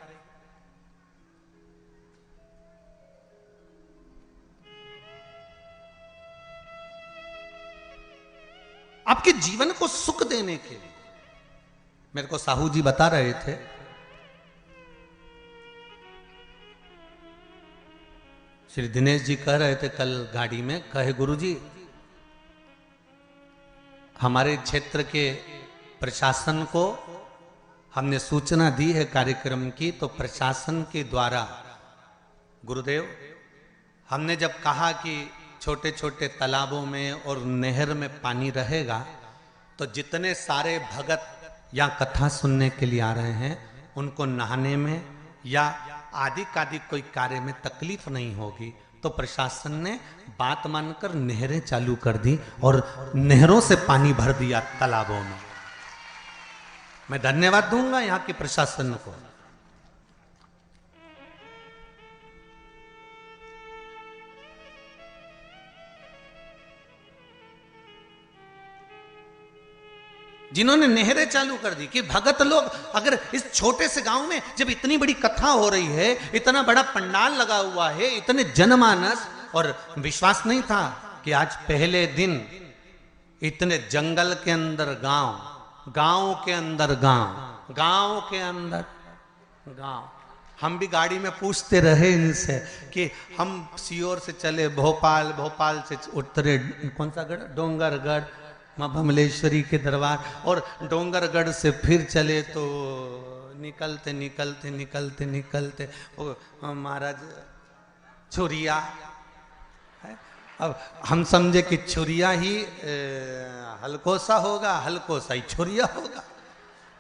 आपके जीवन को सुख देने के लिए। मेरे को साहू जी बता रहे थे, श्री दिनेश जी कह रहे थे कल गाड़ी में, कहे गुरुजी हमारे क्षेत्र के प्रशासन को हमने सूचना दी है कार्यक्रम की, तो प्रशासन के द्वारा गुरुदेव हमने जब कहा कि छोटे छोटे तालाबों में और नहर में पानी रहेगा, तो जितने सारे भगत या कथा सुनने के लिए आ रहे हैं उनको नहाने में या आदि कादि कोई कार्य में तकलीफ नहीं होगी। तो प्रशासन ने बात मानकर नहरें चालू कर दी और नहरों से पानी भर दिया तालाबों में। मैं धन्यवाद दूंगा यहाँ के प्रशासन को। जिन्होंने नहरें चालू कर दी कि भगत लोग, अगर इस छोटे से गांव में जब इतनी बड़ी कथा हो रही है, इतना बड़ा पंडाल लगा हुआ है, इतने जनमानस, और विश्वास नहीं था कि आज पहले दिन इतने जंगल के अंदर गांव, गांव के अंदर गांव, गांव के अंदर गांव। हम भी गाड़ी में पूछते रहे इनसे कि हम सीहोर से चले भोपाल, भोपाल से उतरे कौन सा गढ़, डोंगरगढ़, माँ बमलेश्वरी के दरबार, और डोंगरगढ़ से फिर चले तो निकलते निकलते निकलते निकलते वो महाराज छुरिया है। अब हम समझे कि छुरिया ही हलकोसा होगा, हलकोसा ही छुरिया होगा।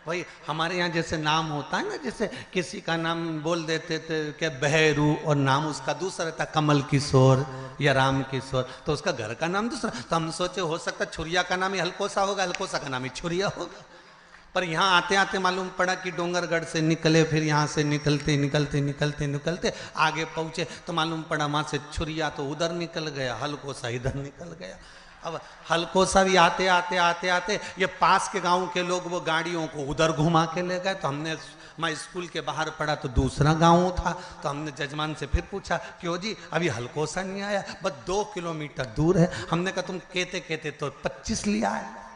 भाई हमारे यहाँ जैसे नाम होता है ना, जैसे किसी का नाम बोल देते थे क्या बहरू, और नाम उसका दूसरा था, कमल किशोर या राम किशोर, तो उसका घर का नाम दूसरा। तो हम सोचे हो सकता छुरिया का नाम ही हलकोसा होगा, हलकोसा का नाम ही छुरिया होगा। पर यहाँ आते आते मालूम पड़ा कि डोंगरगढ़ से निकले, फिर यहाँ से निकलते निकलते निकलते निकलते आगे पहुँचे तो मालूम पड़ा वहाँ से छुरिया तो उधर निकल गया, हलकोसा इधर निकल गया। अब हलकोसा भी आते आते आते आते ये पास के गांव के लोग वो गाड़ियों को उधर घुमा के ले गए। तो हमने, मैं स्कूल के बाहर पढ़ा तो दूसरा गांव था, तो हमने जजमान से फिर पूछा क्यों जी अभी हलकोसा नहीं आया, बस 2 किलोमीटर दूर है। हमने कहा तुम कहते कहते तो 25 लिया है।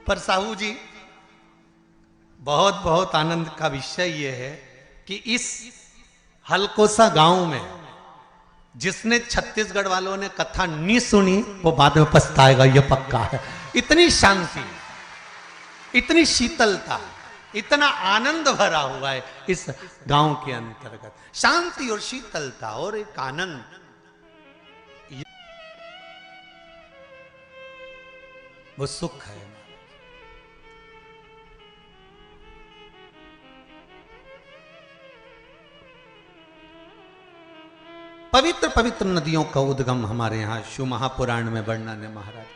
पर साहू जी बहुत बहुत आनंद का विषय ये है कि इस हलकोसा गांव में जिसने छत्तीसगढ़ वालों ने कथा नहीं सुनी वो बाद में पछताएगा, ये पक्का है। इतनी शांति, इतनी शीतलता, इतना आनंद भरा हुआ है इस गांव के अंतर्गत, शांति और शीतलता और एक आनंद। वो सुख है। पवित्र पवित्र नदियों का उद्गम हमारे यहां शिव महापुराण में वर्णन है महाराज।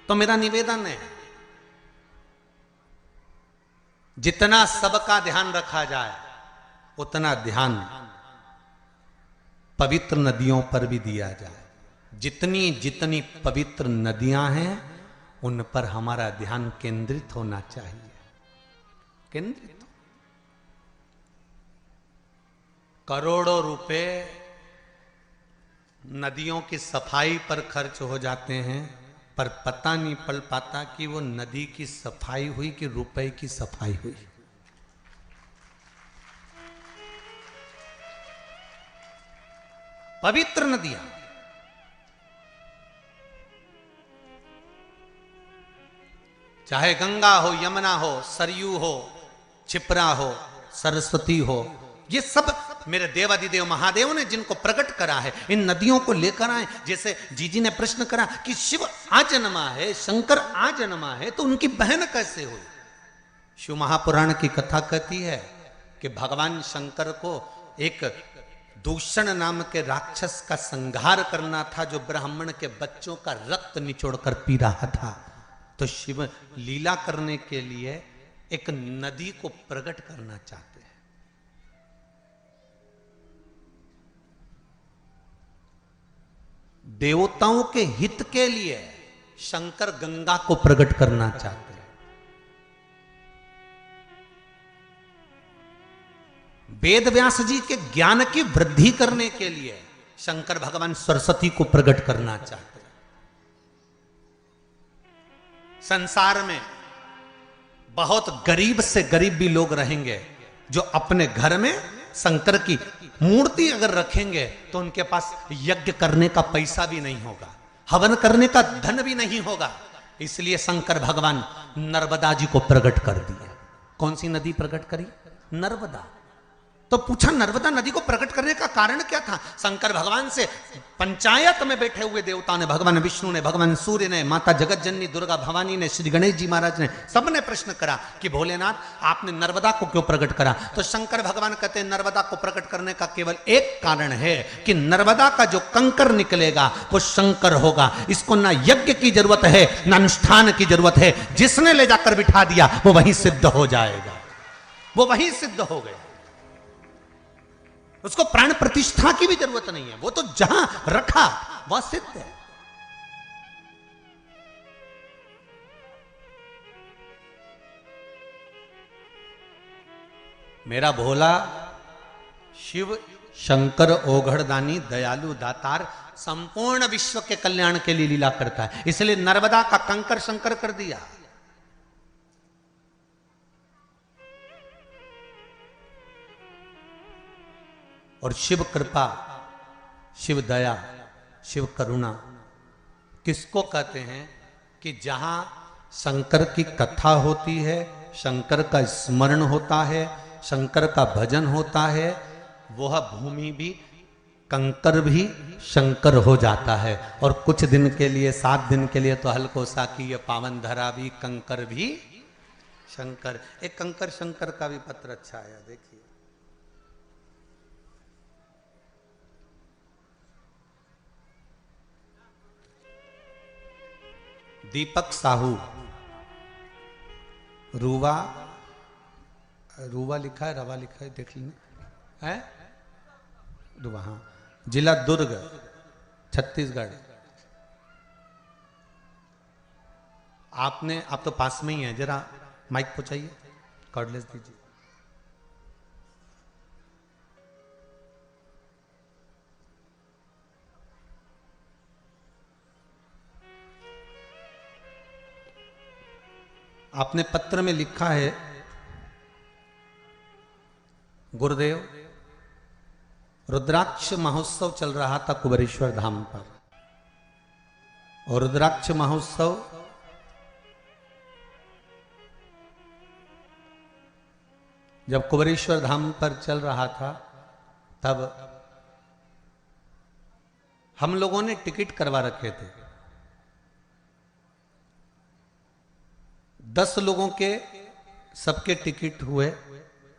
तो मेरा निवेदन है जितना सबका ध्यान रखा जाए उतना ध्यान पवित्र नदियों पर भी दिया जाए। जितनी जितनी पवित्र नदियां हैं उन पर हमारा ध्यान केंद्रित होना चाहिए, केंद्रित। करोड़ों रुपए नदियों की सफाई पर खर्च हो जाते हैं, पर पता नहीं पड़ पाता कि वो नदी की सफाई हुई कि रुपए की सफाई हुई। पवित्र नदियां। चाहे गंगा हो, यमुना हो, सरयू हो, क्षिप्रा हो, सरस्वती हो, ये सब मेरे देवादिदेव महादेव ने जिनको प्रकट करा है, इन नदियों को लेकर आए। जैसे जीजी ने प्रश्न करा कि शिव आजन्मा है, शंकर आजन्मा है, तो उनकी बहन कैसे हुई? शिव महापुराण की कथा कहती है कि भगवान शंकर को एक दूषण नाम के राक्षस का संहार करना था, जो ब्राह्मण के बच्चों का रक्त निचोड़कर पी रहा था। तो शिव लीला करने के लिए एक नदी को प्रकट करना चाहते हैं। देवताओं के हित के लिए शंकर गंगा को प्रकट करना चाहते हैं। वेद व्यास जी के ज्ञान की वृद्धि करने के लिए शंकर भगवान सरस्वती को प्रकट करना चाहते हैं। संसार में बहुत गरीब से गरीब भी लोग रहेंगे जो अपने घर में शंकर की मूर्ति अगर रखेंगे तो उनके पास यज्ञ करने का पैसा भी नहीं होगा, हवन करने का धन भी नहीं होगा। इसलिए शंकर भगवान नर्मदा जी को प्रकट कर दिया। कौन सी नदी प्रकट करी? नर्मदा। तो पूछा नर्मदा नदी को प्रकट करने का कारण क्या था? शंकर भगवान से पंचायत में बैठे हुए देवताओं ने, भगवान विष्णु ने, भगवान सूर्य ने, माता जगत जननी दुर्गा भवानी ने, श्री गणेश जी महाराज ने, सबने प्रश्न करा कि भोलेनाथ आपने नर्मदा को क्यों प्रकट करा? तो शंकर भगवान कहते हैं नर्मदा को प्रकट करने का केवल एक कारण है कि नर्मदा का जो कंकर निकलेगा वो शंकर होगा। इसको ना यज्ञ की जरूरत है ना अनुष्ठान की जरूरत है, जिसने ले जाकर बिठा दिया वो वहीं सिद्ध हो जाएगा, वो वहीं सिद्ध हो गया। उसको प्राण प्रतिष्ठा की भी जरूरत नहीं है, वो तो जहां रखा वह सिद्ध है। मेरा भोला शिव शंकर ओघड़दानी दयालु दातार संपूर्ण विश्व के कल्याण के लिए लीला करता है। इसलिए नर्मदा का कंकर शंकर कर दिया। और शिव कृपा, शिव दया, शिव करुणा किसको कहते हैं? कि जहां शंकर की कथा होती है, शंकर का स्मरण होता है, शंकर का भजन होता है, वह भूमि भी, कंकर भी शंकर हो जाता है। और कुछ दिन के लिए, 7 दिन के लिए तो हलकोसा की ये पावन धरा भी, कंकर भी शंकर। एक कंकर शंकर का भी पत्र अच्छा आया, देखिए। दीपक साहू, रूवा, रूवा लिखा है, रवा लिखा है, देख लेना है, रूवा, हाँ, जिला दुर्ग, छत्तीसगढ़। आपने, आप तो पास में ही हैं, जरा माइक पहुंचाइए, कॉर्डलेस दीजिए। आपने पत्र में लिखा है, गुरुदेव रुद्राक्ष महोत्सव चल रहा था कुबेरेश्वर धाम पर, और रुद्राक्ष महोत्सव जब कुबेरेश्वर धाम पर चल रहा था तब हम लोगों ने टिकट करवा रखे थे। 10 लोगों के सबके टिकट हुए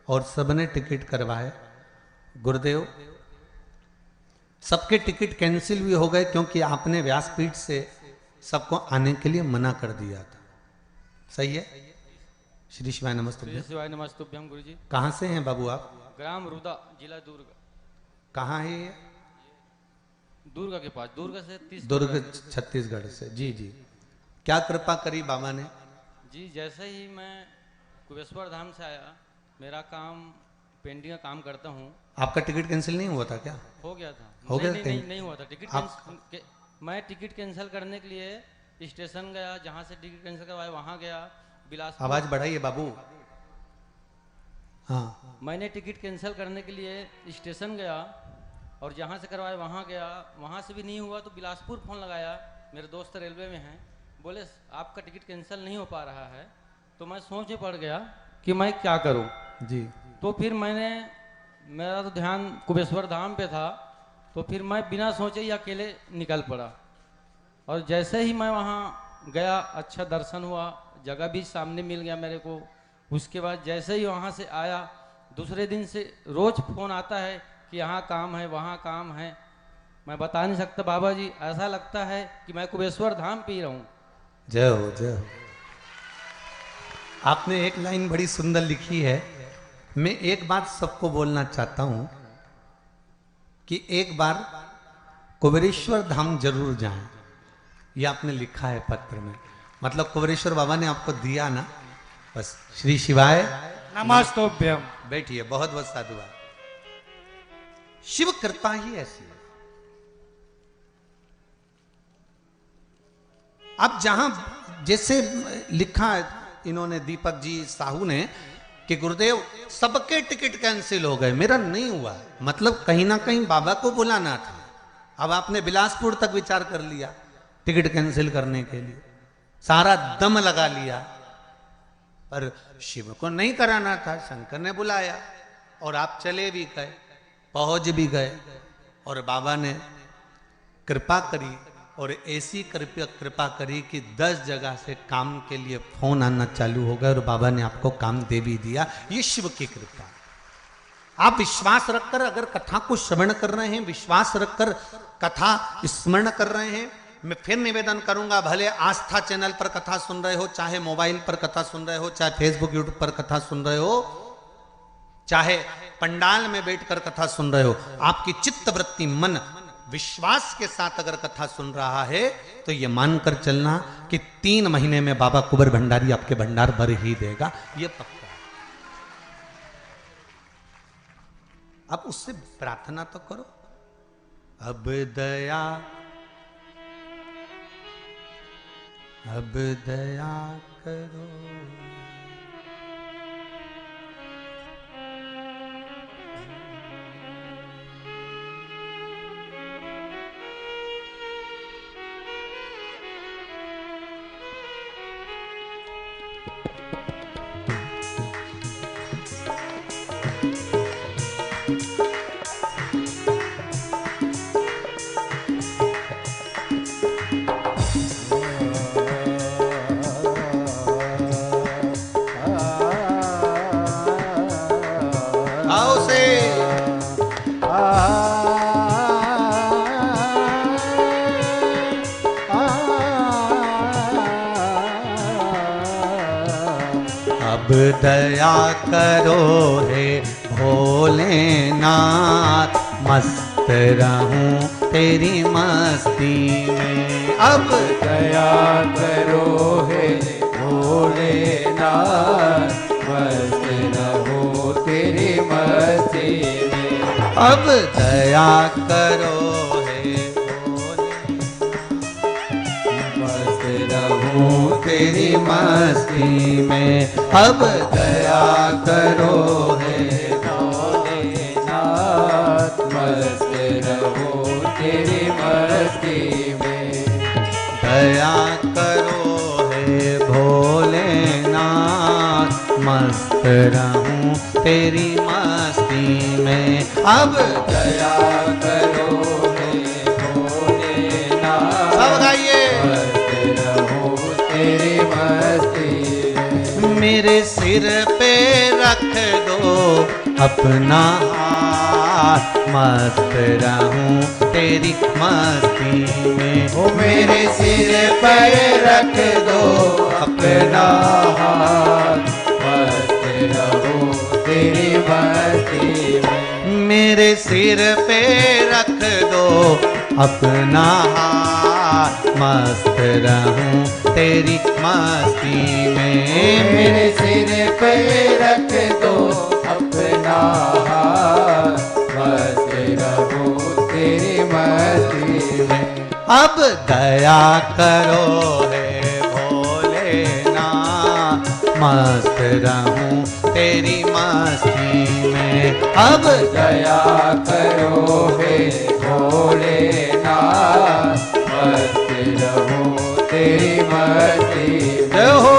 और सबने टिकट करवाए। गुरुदेव सबके टिकट कैंसिल भी हो गए क्योंकि आपने व्यासपीठ से सबको आने के लिए मना कर दिया था। सही है? श्री शिवाय नमस्तुभ्यम। श्री शिवाय नमस्तुभ्यम गुरुजी। कहाँ से हैं बाबू आप? ग्राम रुदा, जिला दुर्ग। कहाँ है ये? दुर्ग के पास, दुर्ग से 30 दुर्ग छत्तीसगढ़ से। जी जी, क्या कृपा करी बाबा ने? जी, जैसे ही मैं कुबेश्वर धाम से आया, मेरा काम पेंटिंग का काम करता हूँ। आपका टिकट कैंसिल नहीं हुआ था क्या? हो गया था। हो गया? नहीं हुआ था टिकट। मैं टिकट कैंसिल करने के लिए स्टेशन गया, जहाँ से टिकट कैंसिल करवाया वहाँ गया, बिलासपुर। आवाज बढ़ाइए बाबू। हाँ, मैंने टिकट कैंसिल करने के लिए स्टेशन गया, और जहाँ से करवाए वहाँ गया, वहाँ से भी नहीं हुआ तो बिलासपुर फ़ोन लगाया, मेरे दोस्त रेलवे में हैं, बोले आपका टिकट कैंसिल नहीं हो पा रहा है। तो मैं सोच में पड़ गया कि मैं क्या करूं। जी। तो फिर मेरा तो ध्यान कुबेश्वर धाम पे था, तो फिर मैं बिना सोचे ही अकेले निकल पड़ा। और जैसे ही मैं वहाँ गया, अच्छा दर्शन हुआ, जगह भी सामने मिल गया मेरे को। उसके बाद जैसे ही वहाँ से आया, दूसरे दिन से रोज फ़ोन आता है कि यहाँ काम है, वहाँ काम है। मैं बता नहीं सकता बाबा जी, ऐसा लगता है कि मैं कुबेश्वर धाम पे ही रहूं। जय हो, जय हो। आपने एक लाइन बड़ी सुंदर लिखी है। मैं एक बात सबको बोलना चाहता हूं कि एक बार कुबेरेश्वर धाम जरूर जाएं। ये आपने लिखा है पत्र में, मतलब कुबेरेश्वर बाबा ने आपको दिया ना, बस। श्री शिवाय नमस्तोभ्यम। बैठिए, बहुत बहुत साधुवाद। शिव कृपा ही ऐसी है। अब जहां जैसे लिखा इन्होंने, दीपक जी साहू ने, कि गुरुदेव सबके टिकट कैंसिल हो गए, मेरा नहीं हुआ। मतलब कहीं ना कहीं बाबा को बुलाना था। अब आपने बिलासपुर तक विचार कर लिया टिकट कैंसिल करने के लिए, सारा दम लगा लिया, पर शिव को नहीं कराना था। शंकर ने बुलाया और आप चले भी गए, पहुंच भी गए, और बाबा ने कृपा करी, और ऐसी कृपा करी कि 10 जगह से काम के लिए फोन आना चालू हो गया, और बाबा ने आपको काम दे भी दिया। ये शिव की कृपा। आप विश्वास रखकर अगर कथा को श्रवण कर रहे हैं, विश्वास रखकर कथा स्मरण कर रहे हैं, मैं फिर निवेदन करूंगा, भले आस्था चैनल पर कथा सुन रहे हो, चाहे मोबाइल पर कथा सुन रहे हो, चाहे फेसबुक यूट्यूब पर कथा सुन रहे हो, चाहे पंडाल में बैठकर कथा सुन रहे हो, आपकी चित्त वृत्ति मन विश्वास के साथ अगर कथा सुन रहा है, तो ये मानकर चलना कि 3 महीने में बाबा कुंवर भंडारी आपके भंडार भर ही देगा, ये पक्का है। आप उससे प्रार्थना तो करो, अब दया करो। अब दया करो हे भोलेनाथ, मस्त रहूं तेरी मस्ती में। अब दया करो हे भोलेनाथ, मस्त रहो तेरी मस्ती में। अब दया करो हे मस्त रहूं तेरी मस्ती में। अब दया करो हे भोलेनाथ, मस्त रहो तेरी मस्ती में। दया करो हे भोलेनाथ, मस्त रहूं तेरी मस्ती में। अब दया करो हे भोलेनाथ, सब गाइए, मस्त रहो तेरी मस्ती में। मेरे सिर पे रख दो अपना हाथ, मस्त रहूं तेरी मस्ती में। ओ मेरे सिर पर रख दो अपना हाथ, मस्त रहो तेरी मस्ती में। मेरे सिर पे रख दो अपना हाथ, मस्त रहूं तेरी मस्ती में। मेरे सिर पे रख दो अपना हाथ, मस्त रहो तेरी मस्ती में। अब दया करो हे भोलेनाथ, मस्त रहूं तेरी मस्ती में। अब दया करो हे भोलेनाथ, मस्त रहो तेरी मस्ती में। जय हो।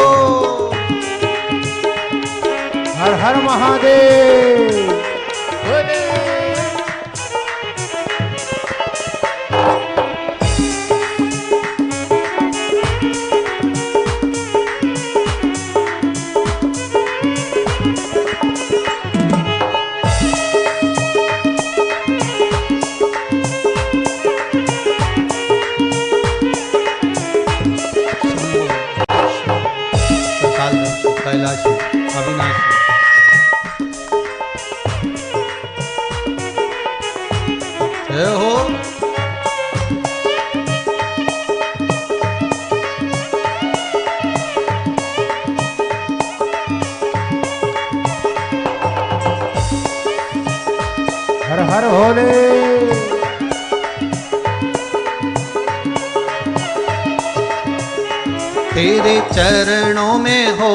हर हर महादेव। कैलाशी अविनाशी जय हो। हर हर भोले। तेरे चरणों में हो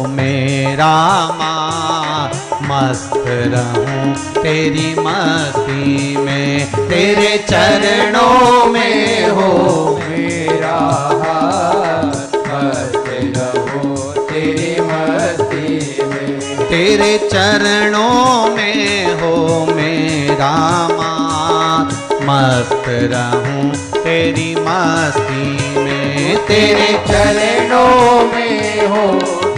मेरा माँ, मस्त रहूं तेरी मस्ती में। तेरे चरणों में हो मेरा हाथ, मस्त रहो तेरी मस्ती में। तेरे चरणों में हो मेरा माँ, मस्त रहूं तेरी मस्ती में। तेरे चरणों में हो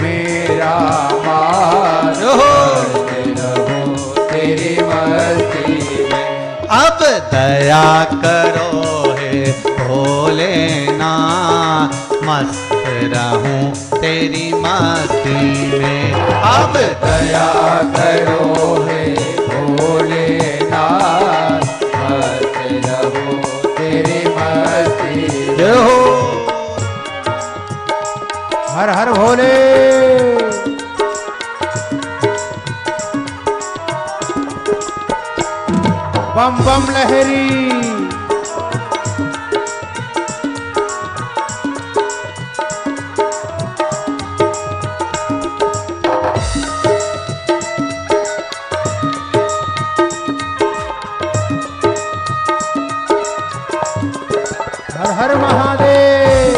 मेरा मान, मस्त रहो तेरी मस्ती में। अब दया करो हे भोलेनाथ, मस्त रहूं तेरी मस्ती में। अब दया करो हे भोलेनाथ, मस्त रहो तेरी मस्ती में। जय हो। हर हर भोले। बम बम लहरी। हर हर महादेव।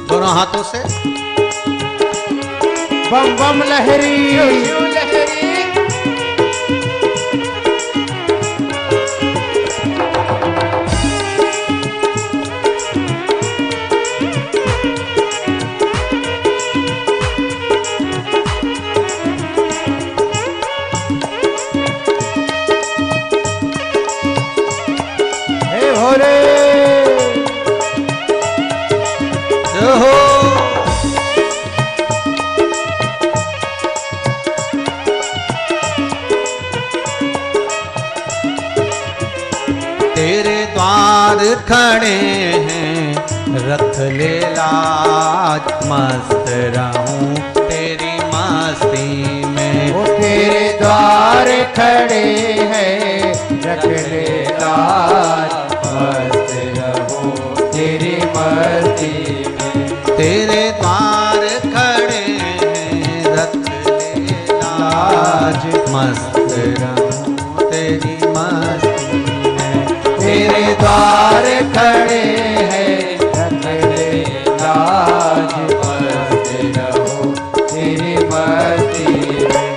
दोनों हाथों से बम बम लहरी। हे भोले। जय हो। तेरे द्वार खड़े हैं रख ले लाज, मस्त रहूं तेरी मस्ती में। वो तेरे द्वार खड़े हैं रख ले लाज, मस्त रहो तेरी मस्ती में। तेरे द्वार खड़े हैं रख ले लाज, मस्त रहूं तेरी मस्ती में। तेरे द्वार खड़े हैं रख ले लाज, मस्त रहो तेरी मस्ती में।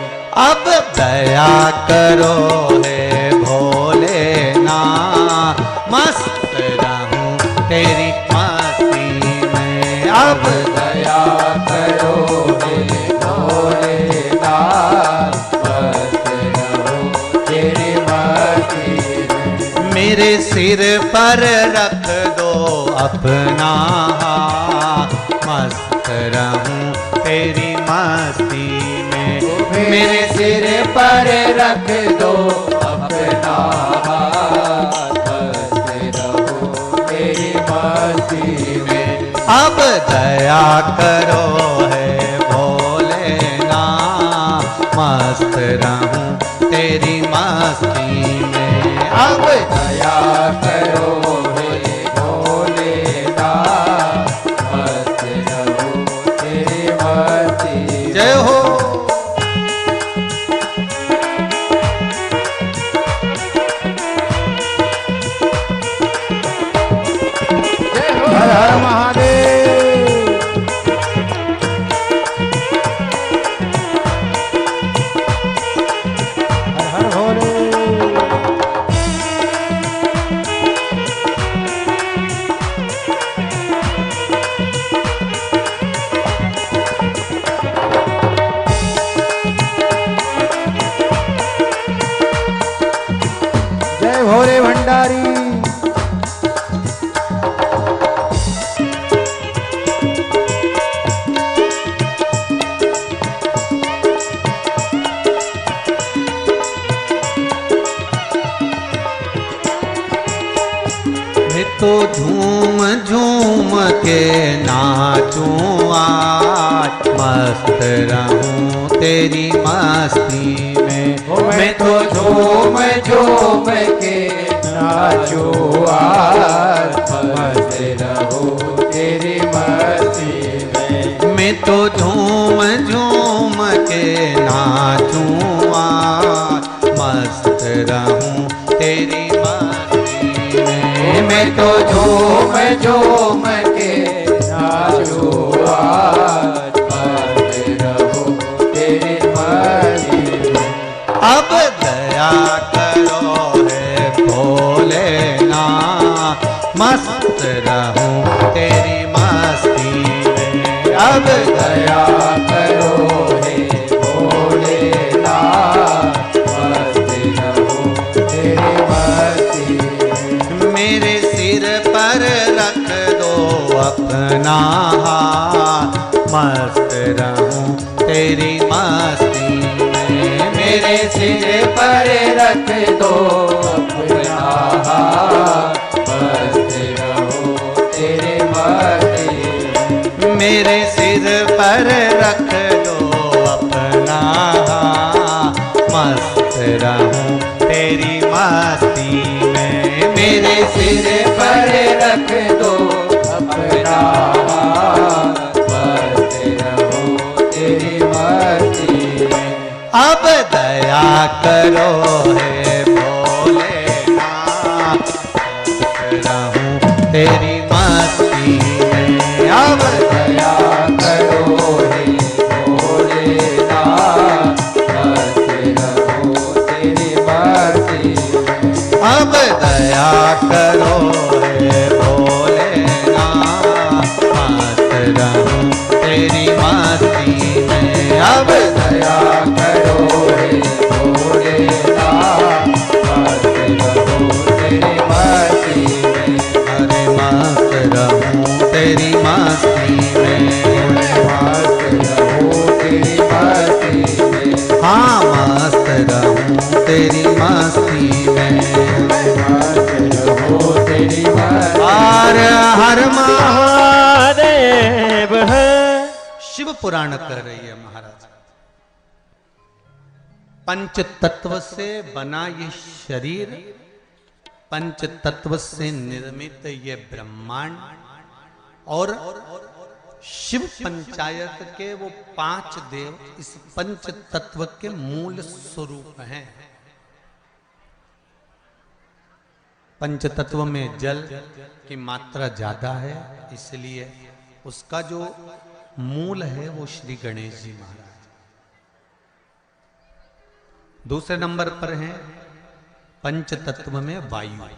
अब दया करो हे भोलेनाथ, मस्त रहूं तेरी मस्ती में। अब दया करो हे भोलेनाथ, मस्त रहो तेरी मस्ती में। मेरे सिर पर रख दो अपना हाथ, मस्त रहूं तेरी मस्ती में। मेरे सिर पर रख दो अपना हाथ, मस्त रहो तेरी मस्ती में। अब दया करो हे भोलेनाथ, मस्त रहूं तेरी मस्ती में। अब दया करो हे भोलेनाथ, महादेव। हर हर भोले। जय भोले भंडारी। मैं तो झूम झूम के नाचूं आज, मस्त रहूं तेरी मस्ती में। मैं तो झूम झूम के नाचूं आज, मस्त रहूं तेरी मस्ती में। मैं तो झूम झूम के नाचूं आज, मस्त रहूं तेरी मस्ती में। मैं तो झूम झूम के नाचूं आज, मस्त रहूं तेरी मस्ती में। अब दया करो है भोलेनाथ, मस्त रहूं तेरी मस्ती में। अब दया करो हे भोलेनाथ, मस्त रहूं तेरी मस्ती में। मेरे सिर पर रख दो अपना हाथ, मस्त रहूं तेरी मस्ती में। मेरे सिर पर रख दो अपना हाथ, मस्त रहूं तेरी मस्ती में। मेरे सिर पर रख दो अपना हाथ, मस्त रहूं तेरी मस्ती में। मेरे सिर पर रख दो अपना हाथ, मस्त रहूं तेरी मस्ती में। अब दया करो है भोलेनाथ, मस्त रहूं तेरी मस्ती में। अब दया करो हे भोलेनाथ, मस्त रहूं तेरी मस्ती में। अब दया करो है भोलेनाथ, मस्त रहूं तेरी मस्ती में। अब दया करो हे भोलेनाथ, मस्त रहूं तेरी मस्ती में। अरे मस्त रहूं तेरी मस्ती में। मस्त रहूं तेरी मस्ती में। हाँ मस्त रहूं तेरी मस्ती में। मस्त रहूं तेरी मस्ती। हर हर महादेव है। शिव पुराण कह रही है महाराज, पंच तत्व से बना ये शरीर, पंच तत्व से निर्मित ये ब्रह्मांड, और शिव पंचायत के वो 5 देव इस पंच तत्व के मूल स्वरूप हैं। पंच तत्व में जल की मात्रा ज्यादा है, इसलिए उसका जो मूल है वो श्री गणेश जी महाराज। दूसरे नंबर पर हैं पंच तत्व में वायु,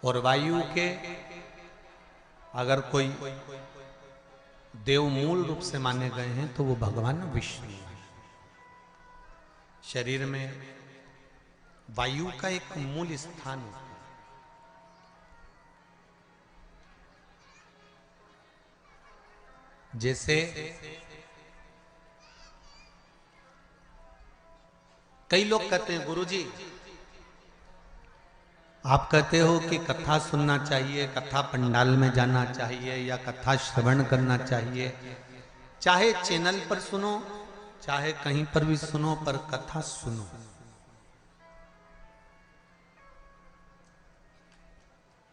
और वायु के अगर कोई देव मूल रूप से माने गए हैं तो वो भगवान विष्णु हैं। शरीर में वायु का एक मूल स्थान होता है। जैसे कई लोग कहते हैं गुरुजी, आप कहते हो कि कथा सुनना चाहिए, कथा पंडाल में जाना चाहिए, या कथा श्रवण करना चाहिए, चाहे चैनल पर सुनो चाहे कहीं पर भी सुनो, पर कथा सुनो।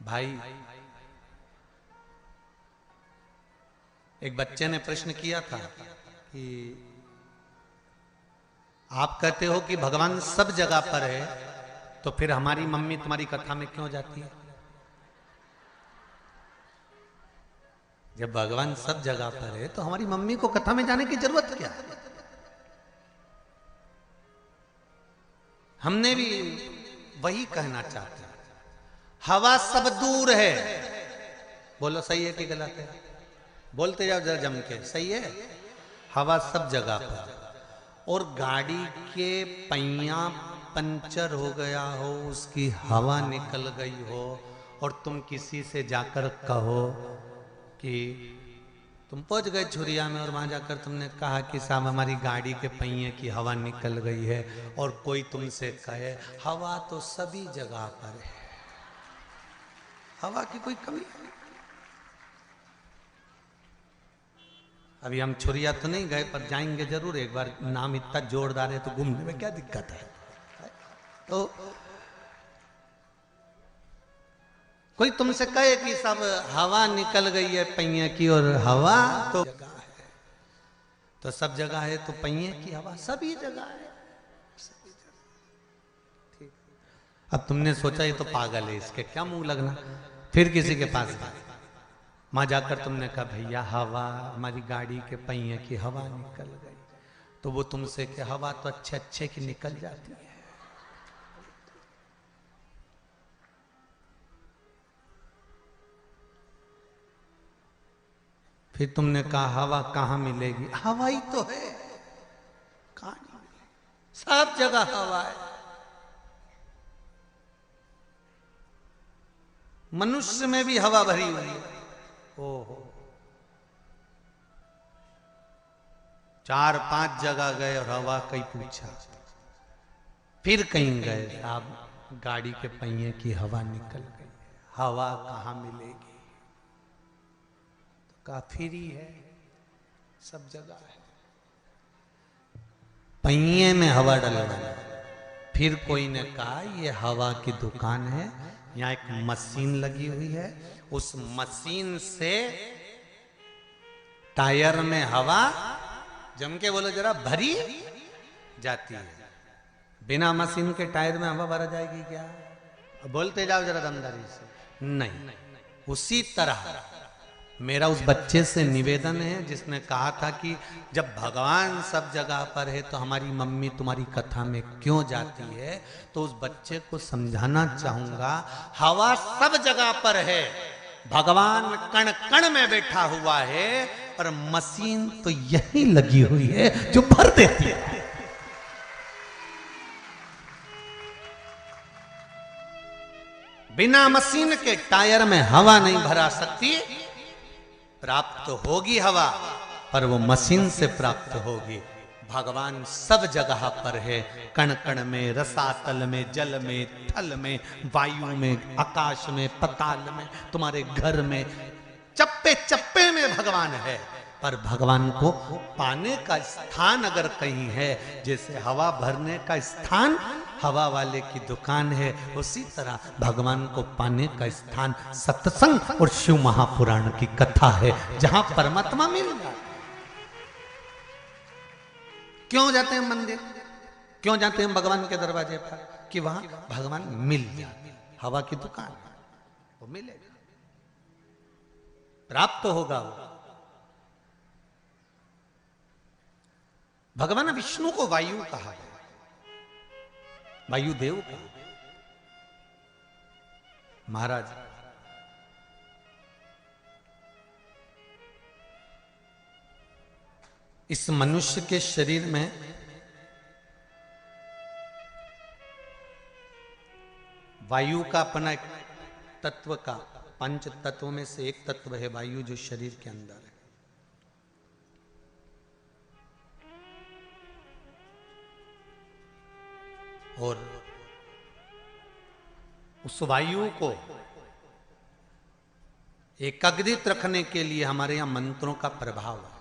भाई, एक बच्चे ने प्रश्न किया था कि आप कहते हो कि भगवान सब जगह पर है, तो फिर हमारी मम्मी तुम्हारी कथा में क्यों जाती है? जब भगवान सब जगह पर है तो हमारी मम्मी को कथा में जाने की जरूरत क्या है? हमने भी वही कहना चाहते हैं। हवा सब दूर है, बोलो सही है कि गलत है? बोलते जाओ जरा जम के, सही है। हवा सब जगह पर, और गाड़ी के पहिया पंचर हो गया हो, उसकी हवा निकल गई हो, और तुम किसी से जाकर कहो कि तुम पहुंच गए छुरिया में और वहां जाकर तुमने कहा कि साहब हमारी गाड़ी के पहिए की हवा निकल गई है, और कोई तुमसे कहे हवा तो सभी जगह पर है, हवा की कोई कमी नहीं। अभी हम छुरिया तो नहीं गए, पर जाएंगे जरूर एक बार। नाम इतना जोरदार है तो घूमने में क्या दिक्कत है? तो कोई तुमसे कहे कि सब हवा निकल गई है पहिए की, और हवा तो जगह है, तो सब जगह है तो पहिए की हवा सभी जगह है, सभी जगह। ठीक। अब तुमने सोचा ये तो पागल है, इसके क्या मुंह लगना। फिर किसी के पास गए, वहां जाकर तुमने कहा भैया हवा, हमारी गाड़ी के पहिए की हवा निकल गई, तो वो तुमसे कि हवा तो अच्छे अच्छे की निकल जाती है। फिर तुमने कहा हवा कहां मिलेगी? हवा ही तो है, कहां नहीं मिलेगी, सब जगह हवा है। मनुष्य में भी हवा भरी हुई है। ओहो, 4-5 जगह गए और हवा कहीं पूछा, फिर कहीं गए, आप गाड़ी के पहिए की हवा निकल गई, हवा कहां मिलेगी? काफिरी है, सब जगह है, पहिए में हवा डलवाना। फिर कोई ने कहा ये हवा की दुकान है, यहाँ एक मशीन लगी हुई है, उस मशीन से टायर में हवा, जम के बोलो जरा, भरी जाती है। बिना मशीन के टायर में हवा भरा जाएगी क्या? बोलते जाओ जरा दमदारी से। नहीं। उसी तरह मेरा उस बच्चे से निवेदन है जिसने कहा था कि जब भगवान सब जगह पर है तो हमारी मम्मी तुम्हारी कथा में क्यों जाती है, तो उस बच्चे को समझाना चाहूंगा, हवा सब जगह पर है, भगवान कण कण में बैठा हुआ है, और मशीन तो यही लगी हुई है जो भर देती है। बिना मशीन के टायर में हवा नहीं भरा सकती। प्राप्त होगी हवा, पर वो मशीन से प्राप्त होगी। भगवान सब जगह पर है, कण कण में, रसातल में, जल में, थल में, वायु में, आकाश में, पताल में, तुम्हारे घर में, चप्पे चप्पे में भगवान है। पर भगवान को पाने का स्थान अगर कहीं है, जैसे हवा भरने का स्थान हवा वाले की दुकान है, उसी तरह भगवान को पाने का स्थान सत्संग और शिव महापुराण की कथा है, जहां परमात्मा मिल जाए। क्यों जाते हैं मंदिर, क्यों जाते हैं भगवान के दरवाजे पर? कि वहां भगवान मिल जाए। हवा की दुकान है, वो मिलेगा, प्राप्त होगा वो। भगवान विष्णु को वायु कहा है, वायुदेव कहा। महाराज इस मनुष्य के शरीर में वायु का अपना एक तत्व का, 5 तत्वों में से एक तत्व है वायु, जो शरीर के अंदर है। और उस वायु को एकाग्रित रखने के लिए हमारे यहां मंत्रों का प्रभाव है,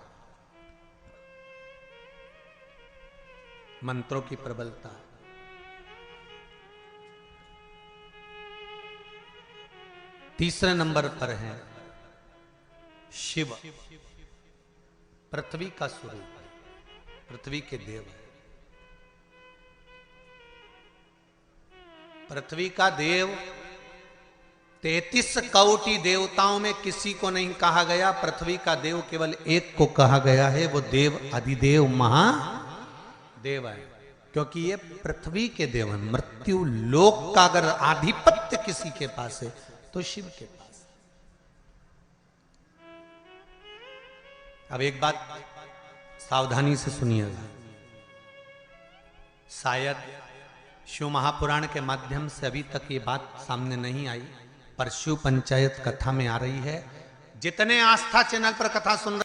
मंत्रों की प्रबलता। तीसरे नंबर पर है शिव, पृथ्वी का स्वरूप, पृथ्वी के देव है। पृथ्वी का देव 33 कोटि देवताओं में किसी को नहीं कहा गया पृथ्वी का देव, केवल एक को कहा गया है, वो देव अधिदेव महादेव है, क्योंकि ये पृथ्वी के देव हैं। मृत्यु लोक का अगर आधिपत्य किसी के पास है तो शिव के पास। अब एक बात सावधानी से सुनिएगा, शायद शिव महापुराण के माध्यम से अभी तक ये बात सामने नहीं आई, पर शिव पंचायत कथा में आ रही है। जितने आस्था चैनल पर कथा सुन रहे